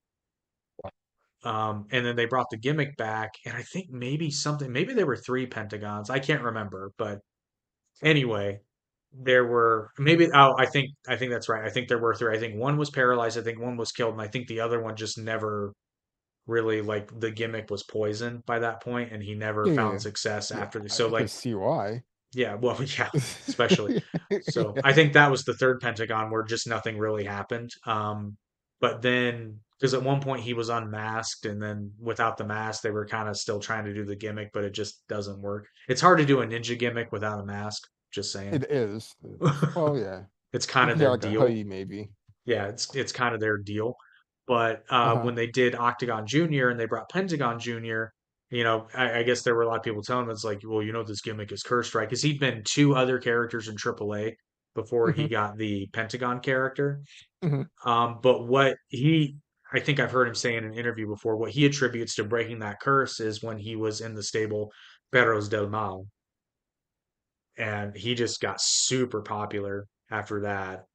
[SPEAKER 1] And then they brought the gimmick back, and I think maybe there were three Pentagons. I can't remember, but anyway, there were maybe I think that's right. I think there were three. I think one was paralyzed. I think one was killed, and I think the other one just never really like the gimmick was poisoned by that point, and he never
[SPEAKER 2] Yeah,
[SPEAKER 1] found
[SPEAKER 2] yeah,
[SPEAKER 1] success
[SPEAKER 2] yeah.
[SPEAKER 1] after this. So
[SPEAKER 2] I could
[SPEAKER 1] like
[SPEAKER 2] see why.
[SPEAKER 1] yeah, well, yeah, especially. So
[SPEAKER 2] Yeah,
[SPEAKER 1] I think that was the third Pentagon where just nothing really happened. But then, because at one point he was unmasked, and then without the mask, they were kind of still trying to do the gimmick, but it just doesn't work. It's hard to do a ninja gimmick without a mask. Just saying.
[SPEAKER 2] it is. It is. Well, yeah.
[SPEAKER 1] It's kind of
[SPEAKER 2] Yeah,
[SPEAKER 1] their
[SPEAKER 2] like a
[SPEAKER 1] deal.
[SPEAKER 2] hoodie maybe.
[SPEAKER 1] Yeah, it's kind of their deal. But
[SPEAKER 2] Uh-huh.
[SPEAKER 1] when they did Octagon Junior and they brought Pentagon Junior, I guess there were a lot of people telling him it's like, well, this gimmick is cursed, right? Because he'd been two other characters in AAA before he
[SPEAKER 2] Hmm.
[SPEAKER 1] got the Pentagon character.
[SPEAKER 2] Hmm.
[SPEAKER 1] But I think I've heard him say in an interview before, what he attributes to breaking that curse is when he was in the stable Perros del Mal, and he just got super popular after that,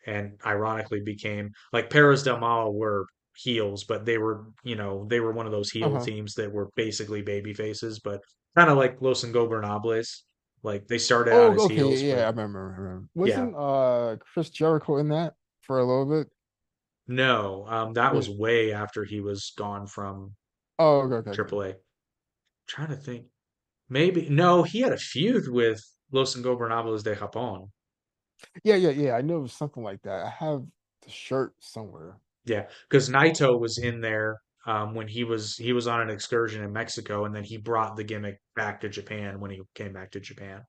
[SPEAKER 1] and ironically became like Perros del Mal were heels, but they were one of those heel
[SPEAKER 2] Uh-huh.
[SPEAKER 1] teams that were basically baby faces, but kind of like Los Ingobernables. Like they started out
[SPEAKER 2] Oh,
[SPEAKER 1] as
[SPEAKER 2] okay,
[SPEAKER 1] heels,
[SPEAKER 2] yeah,
[SPEAKER 1] but
[SPEAKER 2] I remember.
[SPEAKER 1] yeah,
[SPEAKER 2] Wasn't Chris Jericho in that for a little bit?
[SPEAKER 1] no, that was
[SPEAKER 2] Was
[SPEAKER 1] way after he was gone from
[SPEAKER 2] Oh, okay, okay, okay.
[SPEAKER 1] AAA. Trying to think. Maybe no, he had a feud with Los Ingobernables de Japón.
[SPEAKER 2] Yeah, yeah, yeah. I know it was something like that. I have the shirt somewhere.
[SPEAKER 1] Yeah, because Naito was in there when he was on an excursion in Mexico, and then he brought the gimmick back to Japan when he came back to Japan,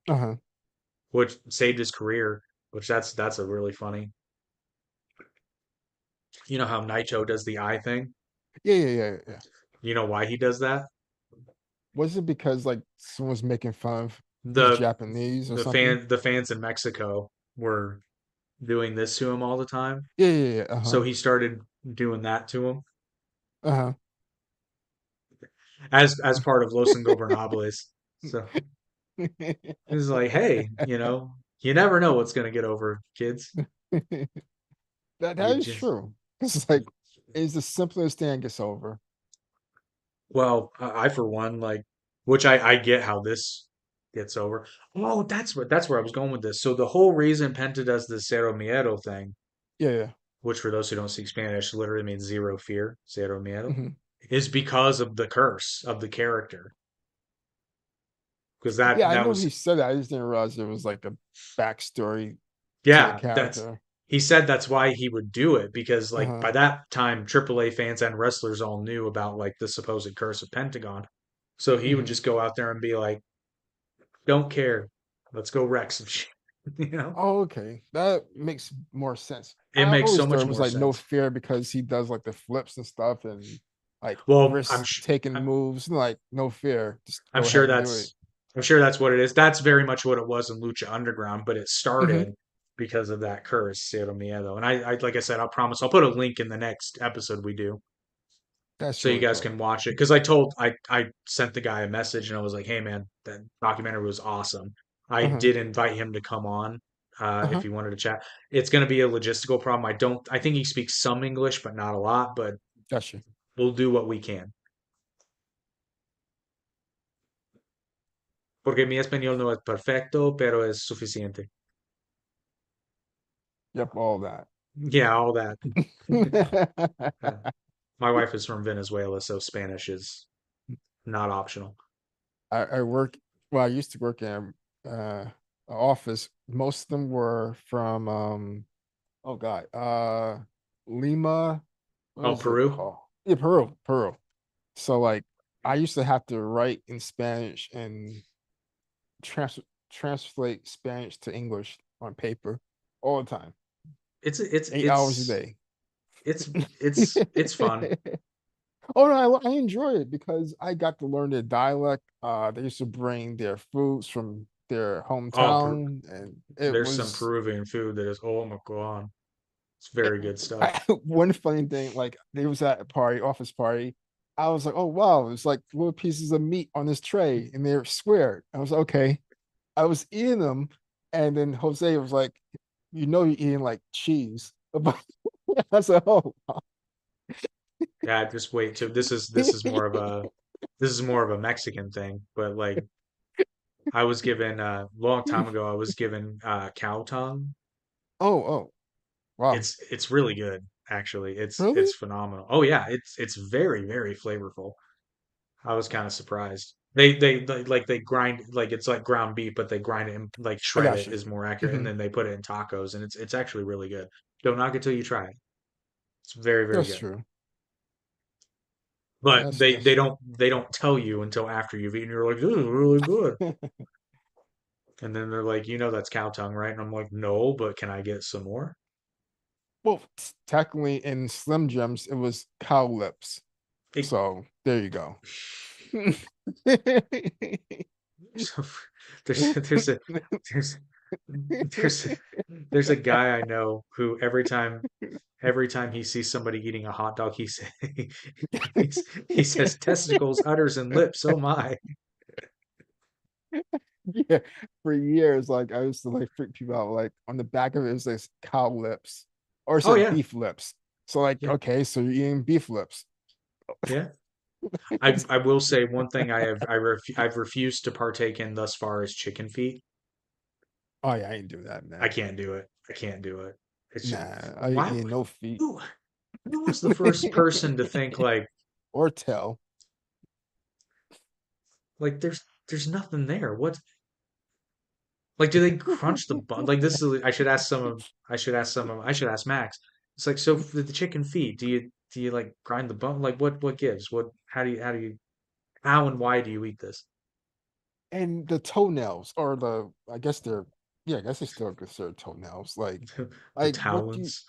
[SPEAKER 2] Uh-huh.
[SPEAKER 1] which saved his career. Which that's a really funny. You know how Naito does the eye thing?
[SPEAKER 2] Yeah, yeah, yeah, yeah.
[SPEAKER 1] You know why he does that?
[SPEAKER 2] Was it because like someone's making fun of his
[SPEAKER 1] The
[SPEAKER 2] Japanese or
[SPEAKER 1] the
[SPEAKER 2] something?
[SPEAKER 1] fans in Mexico were doing this to him all the time,
[SPEAKER 2] Yeah, yeah, yeah. Uh-huh.
[SPEAKER 1] so he started doing that to him
[SPEAKER 2] Uh-huh.
[SPEAKER 1] as part of Los Ingobernables. So he's like, hey, you never know what's gonna get over, kids.
[SPEAKER 2] That
[SPEAKER 1] You
[SPEAKER 2] is
[SPEAKER 1] just
[SPEAKER 2] true. It's like it's the simplest thing gets over.
[SPEAKER 1] well, I for one like, which I get how this gets over. Oh, that's where I was going with this. So the whole reason Penta does the Cero Miedo thing,
[SPEAKER 2] Yeah, yeah.
[SPEAKER 1] which for those who don't speak Spanish literally means zero fear, Cero Miedo,
[SPEAKER 2] Hmm.
[SPEAKER 1] is because of the curse of the character. Because that
[SPEAKER 2] Yeah, I
[SPEAKER 1] that
[SPEAKER 2] know
[SPEAKER 1] was
[SPEAKER 2] he said that. I just didn't realize there was like a backstory to the
[SPEAKER 1] Yeah,
[SPEAKER 2] character.
[SPEAKER 1] he said that's why he would do it because like
[SPEAKER 2] Uh-huh.
[SPEAKER 1] by that time AAA fans and wrestlers all knew about like the supposed curse of Pentagon. So he would
[SPEAKER 2] Hmm.
[SPEAKER 1] just go out there and be like, "Don't care. Let's go wreck some shit." You know?
[SPEAKER 2] Oh, okay. That makes more sense.
[SPEAKER 1] It
[SPEAKER 2] I
[SPEAKER 1] makes
[SPEAKER 2] always
[SPEAKER 1] so
[SPEAKER 2] thought
[SPEAKER 1] much
[SPEAKER 2] it was
[SPEAKER 1] more
[SPEAKER 2] like no
[SPEAKER 1] sense.
[SPEAKER 2] fear because he does like the flips and stuff and like
[SPEAKER 1] Well,
[SPEAKER 2] risk taking moves, like no fear. Just
[SPEAKER 1] I'm
[SPEAKER 2] go ahead
[SPEAKER 1] sure
[SPEAKER 2] and do it.
[SPEAKER 1] that's I'm sure that's what it is. That's very much what it was in Lucha Underground, but it
[SPEAKER 2] Hmm.
[SPEAKER 1] started because of that curse, Cero Miedo. And I like I said, I'll promise I'll put a link in the next episode we do,
[SPEAKER 2] That's
[SPEAKER 1] so you
[SPEAKER 2] really
[SPEAKER 1] guys
[SPEAKER 2] cool.
[SPEAKER 1] can watch it. Because I sent the guy a message and I was like, "Hey man, that documentary was awesome." I
[SPEAKER 2] Uh-huh.
[SPEAKER 1] did invite him to come on if
[SPEAKER 2] Uh-huh.
[SPEAKER 1] he wanted to chat. It's going to be a logistical problem. I think he speaks some English, but not a lot. But
[SPEAKER 2] Gotcha.
[SPEAKER 1] we'll do what we can. Porque mi español no es perfecto, pero es suficiente.
[SPEAKER 2] Yep, all that.
[SPEAKER 1] Yeah, all that. Uh, my wife is from Venezuela, so Spanish is not optional.
[SPEAKER 2] I work well, I used to work in a office. Most of them were from oh God, Lima, what
[SPEAKER 1] Oh,
[SPEAKER 2] is it
[SPEAKER 1] Peru?
[SPEAKER 2] called? Yeah, Peru, Peru. So like I used to have to write in Spanish and trans translate Spanish to English on paper all the time,
[SPEAKER 1] It's it's
[SPEAKER 2] 8 hours a
[SPEAKER 1] it's
[SPEAKER 2] day.
[SPEAKER 1] it's it's fun.
[SPEAKER 2] Oh no, I enjoy it because I got to learn their dialect. They used to bring their foods from their
[SPEAKER 1] Oh,
[SPEAKER 2] hometown, and it
[SPEAKER 1] there's some
[SPEAKER 2] was
[SPEAKER 1] Peruvian food that is, oh my God, it's very good stuff.
[SPEAKER 2] one funny thing. Like they was at a party, office party. I was like, oh wow, it's like little pieces of meat on this tray, and they're squared. I was like, okay. I was eating them, and then Jose was like, you're eating like cheese. I said, oh.
[SPEAKER 1] Yeah, just wait till this is more of a Mexican thing, but like I was given a long time ago, I was given cow tongue.
[SPEAKER 2] Oh, oh, wow.
[SPEAKER 1] It's really good, actually. It's
[SPEAKER 2] Really?
[SPEAKER 1] phenomenal. Oh yeah, it's very, very flavorful. I was kind of surprised. They grind like it's like ground beef, but they grind it and like
[SPEAKER 2] I
[SPEAKER 1] shred
[SPEAKER 2] got
[SPEAKER 1] it
[SPEAKER 2] you.
[SPEAKER 1] is more accurate, and
[SPEAKER 2] Hmm.
[SPEAKER 1] then they put it in tacos, and it's actually really good. Don't knock it till you try it. It's very, very
[SPEAKER 2] That's
[SPEAKER 1] good.
[SPEAKER 2] true.
[SPEAKER 1] But
[SPEAKER 2] That's
[SPEAKER 1] they
[SPEAKER 2] that's
[SPEAKER 1] they
[SPEAKER 2] true.
[SPEAKER 1] don't they don't tell you until after you've eaten. You're like, this is really good. And then they're like, that's cow tongue, right? And I'm like, no, but can I get some more?
[SPEAKER 2] Well, technically in Slim Jims, it was cow lips.
[SPEAKER 1] It,
[SPEAKER 2] So there you go.
[SPEAKER 1] so there's a there's there's there's a guy I know who every time he sees somebody eating a hot dog, he says testicles, udders, and lips. Oh my!
[SPEAKER 2] Yeah, for years, like I used to like freak people out. Like on the back of it, it was like cow lips, or it
[SPEAKER 1] Oh
[SPEAKER 2] said
[SPEAKER 1] yeah,
[SPEAKER 2] beef lips. So like,
[SPEAKER 1] yeah,
[SPEAKER 2] okay, so you're eating beef lips.
[SPEAKER 1] yeah. I will say one thing I've refused to partake in thus far is chicken feet.
[SPEAKER 2] Oh yeah, I ain't do that,
[SPEAKER 1] I
[SPEAKER 2] man.
[SPEAKER 1] can't do it. I can't do it. It's just
[SPEAKER 2] Nah, I ain't
[SPEAKER 1] why
[SPEAKER 2] eating no feet
[SPEAKER 1] who who was the first person to think
[SPEAKER 2] or tail.
[SPEAKER 1] like there's nothing there. What like do they crunch the bun? Like this is I should ask Max. It's like so for the chicken feet, do you like grind the bone? Like what gives? What how and why do you eat this?
[SPEAKER 2] And the toenails, or I guess they're, yeah, I guess they still considered toenails.
[SPEAKER 1] The
[SPEAKER 2] What do
[SPEAKER 1] talons.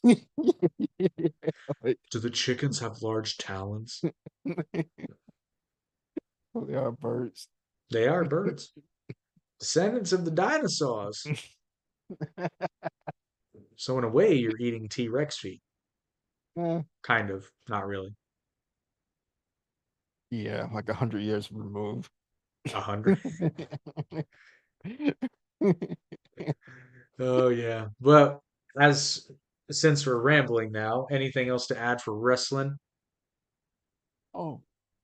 [SPEAKER 2] you, like,
[SPEAKER 1] Do the chickens have large talons?
[SPEAKER 2] they are birds.
[SPEAKER 1] They are birds. Descendants of the dinosaurs. So in a way, you're eating T-Rex feet.
[SPEAKER 2] Eh,
[SPEAKER 1] Kind of. Not really.
[SPEAKER 2] yeah, like 100 years removed.
[SPEAKER 1] 100. Oh yeah. Well, as since we're rambling now, anything else to add for wrestling?
[SPEAKER 2] Oh,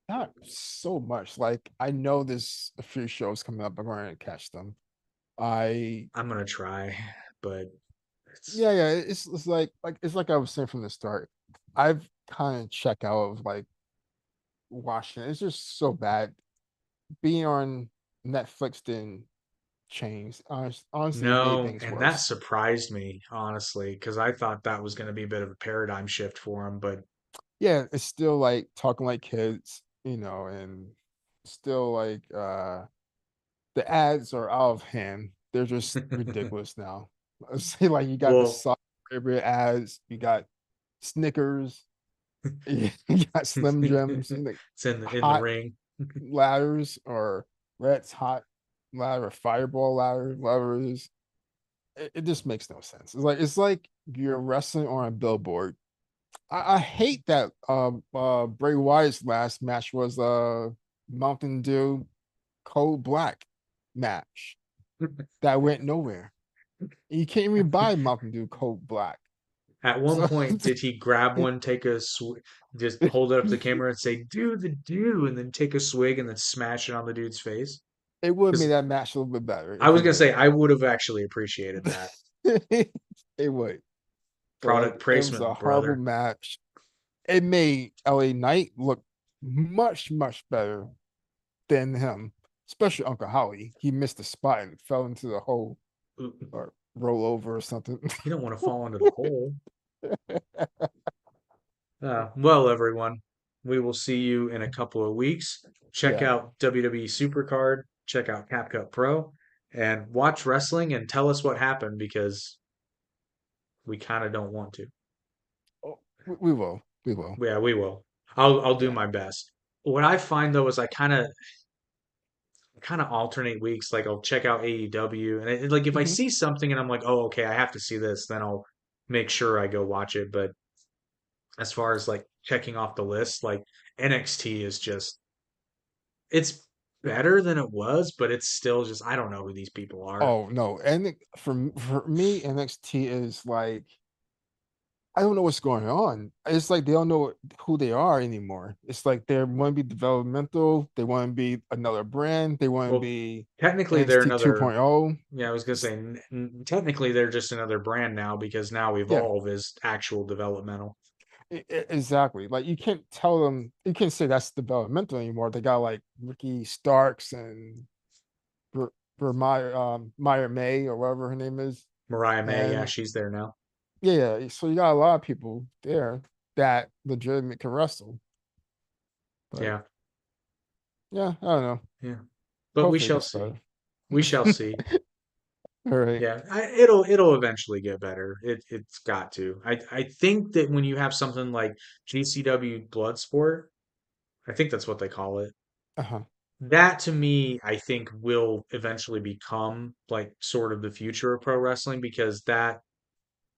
[SPEAKER 2] not so much. Like I know there's a few shows coming up. I'm going to catch them. I
[SPEAKER 1] I'm gonna try, but it's
[SPEAKER 2] Yeah, yeah. It's like I was saying from the start. I've kind of checked out of like watching. It's just so bad. Being on Netflix didn't change. Honestly, it made
[SPEAKER 1] no,
[SPEAKER 2] things
[SPEAKER 1] and that
[SPEAKER 2] worse.
[SPEAKER 1] surprised me, honestly, because I thought that was gonna be a bit of a paradigm shift for him, but
[SPEAKER 2] Yeah, it's still like talking like kids, and still like the ads are out of hand. They're just ridiculous now. Let's say like you got the
[SPEAKER 1] well,
[SPEAKER 2] soft ads, you got Snickers, you got Slim Jims, and like
[SPEAKER 1] it's in the
[SPEAKER 2] hot
[SPEAKER 1] ring.
[SPEAKER 2] ladders or Red's hot ladder or fireball ladder, whatever it is. It just makes no sense. It's like you're wrestling on a billboard. I hate that Bray Wyatt's last match was Mountain Dew Cold Black match that went nowhere. You can't even buy Mountain Dew Cold Black.
[SPEAKER 1] At one
[SPEAKER 2] So
[SPEAKER 1] point, did he grab one, just hold it up to the camera and say, "Do the do," and then take a swig and then smash it on the dude's face?
[SPEAKER 2] it would have made
[SPEAKER 1] Because
[SPEAKER 2] that match a little bit better
[SPEAKER 1] I
[SPEAKER 2] if
[SPEAKER 1] was
[SPEAKER 2] he
[SPEAKER 1] gonna say
[SPEAKER 2] did.
[SPEAKER 1] I would have actually appreciated that.
[SPEAKER 2] It would. But
[SPEAKER 1] Product
[SPEAKER 2] it was a
[SPEAKER 1] placement,
[SPEAKER 2] horrible
[SPEAKER 1] brother.
[SPEAKER 2] match. It made LA Knight look much, much better than him, especially Uncle Holly. He missed a spot and fell into the hole
[SPEAKER 1] You
[SPEAKER 2] or roll over or something.
[SPEAKER 1] don't want to fall into the hole. Well, everyone, we will see you in a couple of weeks. Check
[SPEAKER 2] Yeah.
[SPEAKER 1] out WWE Supercard, check out CapCut Pro, and watch wrestling and tell us what happened because we kind of don't want to.
[SPEAKER 2] Oh, we will. We will.
[SPEAKER 1] Yeah, we will. I'll do
[SPEAKER 2] Yeah.
[SPEAKER 1] my best. What I find though is I kind of alternate weeks. Like I'll check out AEW, and like if I
[SPEAKER 2] Mhm.
[SPEAKER 1] see something and I'm like, oh, okay, I have to see this, then I'll make sure I go watch it. But as far as like checking off the list, like NXT is just it's better than it was, but it's still just I don't know who these people are.
[SPEAKER 2] Oh no. And for me, NXT is like I don't know what's going on. It's like they don't know who they are anymore. It's like they want to be developmental. They want to be another brand. They want to
[SPEAKER 1] Well,
[SPEAKER 2] be
[SPEAKER 1] technically they're
[SPEAKER 2] NXT
[SPEAKER 1] another.
[SPEAKER 2] 2.0.
[SPEAKER 1] Yeah, I was gonna say technically they're just another brand now because now
[SPEAKER 2] Yeah,
[SPEAKER 1] Evolve is actual developmental.
[SPEAKER 2] exactly. Like you can't tell them, you can't say that's developmental anymore. They got like Ricky Starks and Meyer May or whatever her name is.
[SPEAKER 1] Mariah May, yeah,
[SPEAKER 2] And
[SPEAKER 1] she's there now.
[SPEAKER 2] yeah, so you got a lot of people there that legitimately can wrestle. But
[SPEAKER 1] Yeah,
[SPEAKER 2] yeah, I don't know.
[SPEAKER 1] yeah. But we
[SPEAKER 2] Hopefully it
[SPEAKER 1] shall
[SPEAKER 2] gets
[SPEAKER 1] see.
[SPEAKER 2] better.
[SPEAKER 1] We shall see.
[SPEAKER 2] All right.
[SPEAKER 1] Yeah, it'll eventually get better. It's got to. I think that when you have something like GCW Bloodsport, I think that's what they call it.
[SPEAKER 2] Uh-huh.
[SPEAKER 1] That to me, I think will eventually become like sort of the future of pro wrestling because that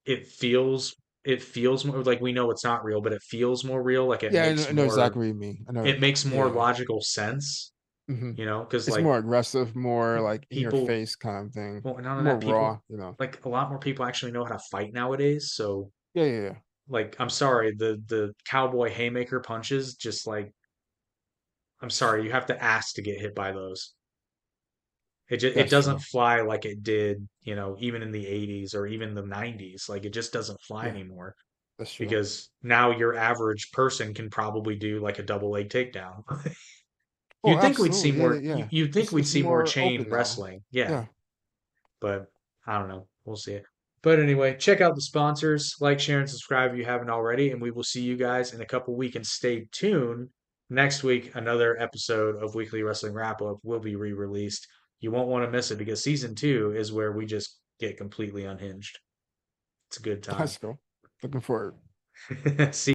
[SPEAKER 1] it feels more like we know it's not real, but it feels more real. Like
[SPEAKER 2] Yeah, I know exactly what you mean. I know.
[SPEAKER 1] it makes more
[SPEAKER 2] Yeah.
[SPEAKER 1] logical sense,
[SPEAKER 2] Hmm.
[SPEAKER 1] because
[SPEAKER 2] It's
[SPEAKER 1] like
[SPEAKER 2] more aggressive, more like in your
[SPEAKER 1] people,
[SPEAKER 2] face kind of thing.
[SPEAKER 1] well, none of
[SPEAKER 2] More
[SPEAKER 1] that
[SPEAKER 2] raw,
[SPEAKER 1] people,
[SPEAKER 2] you know.
[SPEAKER 1] like a lot more people actually know how to fight nowadays. So
[SPEAKER 2] Yeah, yeah, yeah.
[SPEAKER 1] like, I'm sorry, the cowboy haymaker punches, just like, I'm sorry, you have to ask to get hit by those. It
[SPEAKER 2] That's
[SPEAKER 1] doesn't
[SPEAKER 2] true.
[SPEAKER 1] fly like it did, even in the 80s or even the 90s. Like it just doesn't fly
[SPEAKER 2] Yeah,
[SPEAKER 1] anymore
[SPEAKER 2] that's true.
[SPEAKER 1] because now your average person can probably do like a double leg takedown.
[SPEAKER 2] Oh, absolutely. Yeah, yeah, yeah.
[SPEAKER 1] You'd think we'd
[SPEAKER 2] It's
[SPEAKER 1] see more
[SPEAKER 2] more
[SPEAKER 1] chain
[SPEAKER 2] open now.
[SPEAKER 1] wrestling. Yeah,
[SPEAKER 2] Yeah.
[SPEAKER 1] but I don't know. We'll see it. But anyway, check out the sponsors, like, share, and subscribe if you haven't already, and we will see you guys in a couple weeks. And stay tuned. Next week, another episode of Weekly Wrestling Wrap Up will be re-released. You won't want to miss it because season 2 is where we just get completely unhinged. It's a good time.
[SPEAKER 2] Let's go. Looking forward.
[SPEAKER 1] See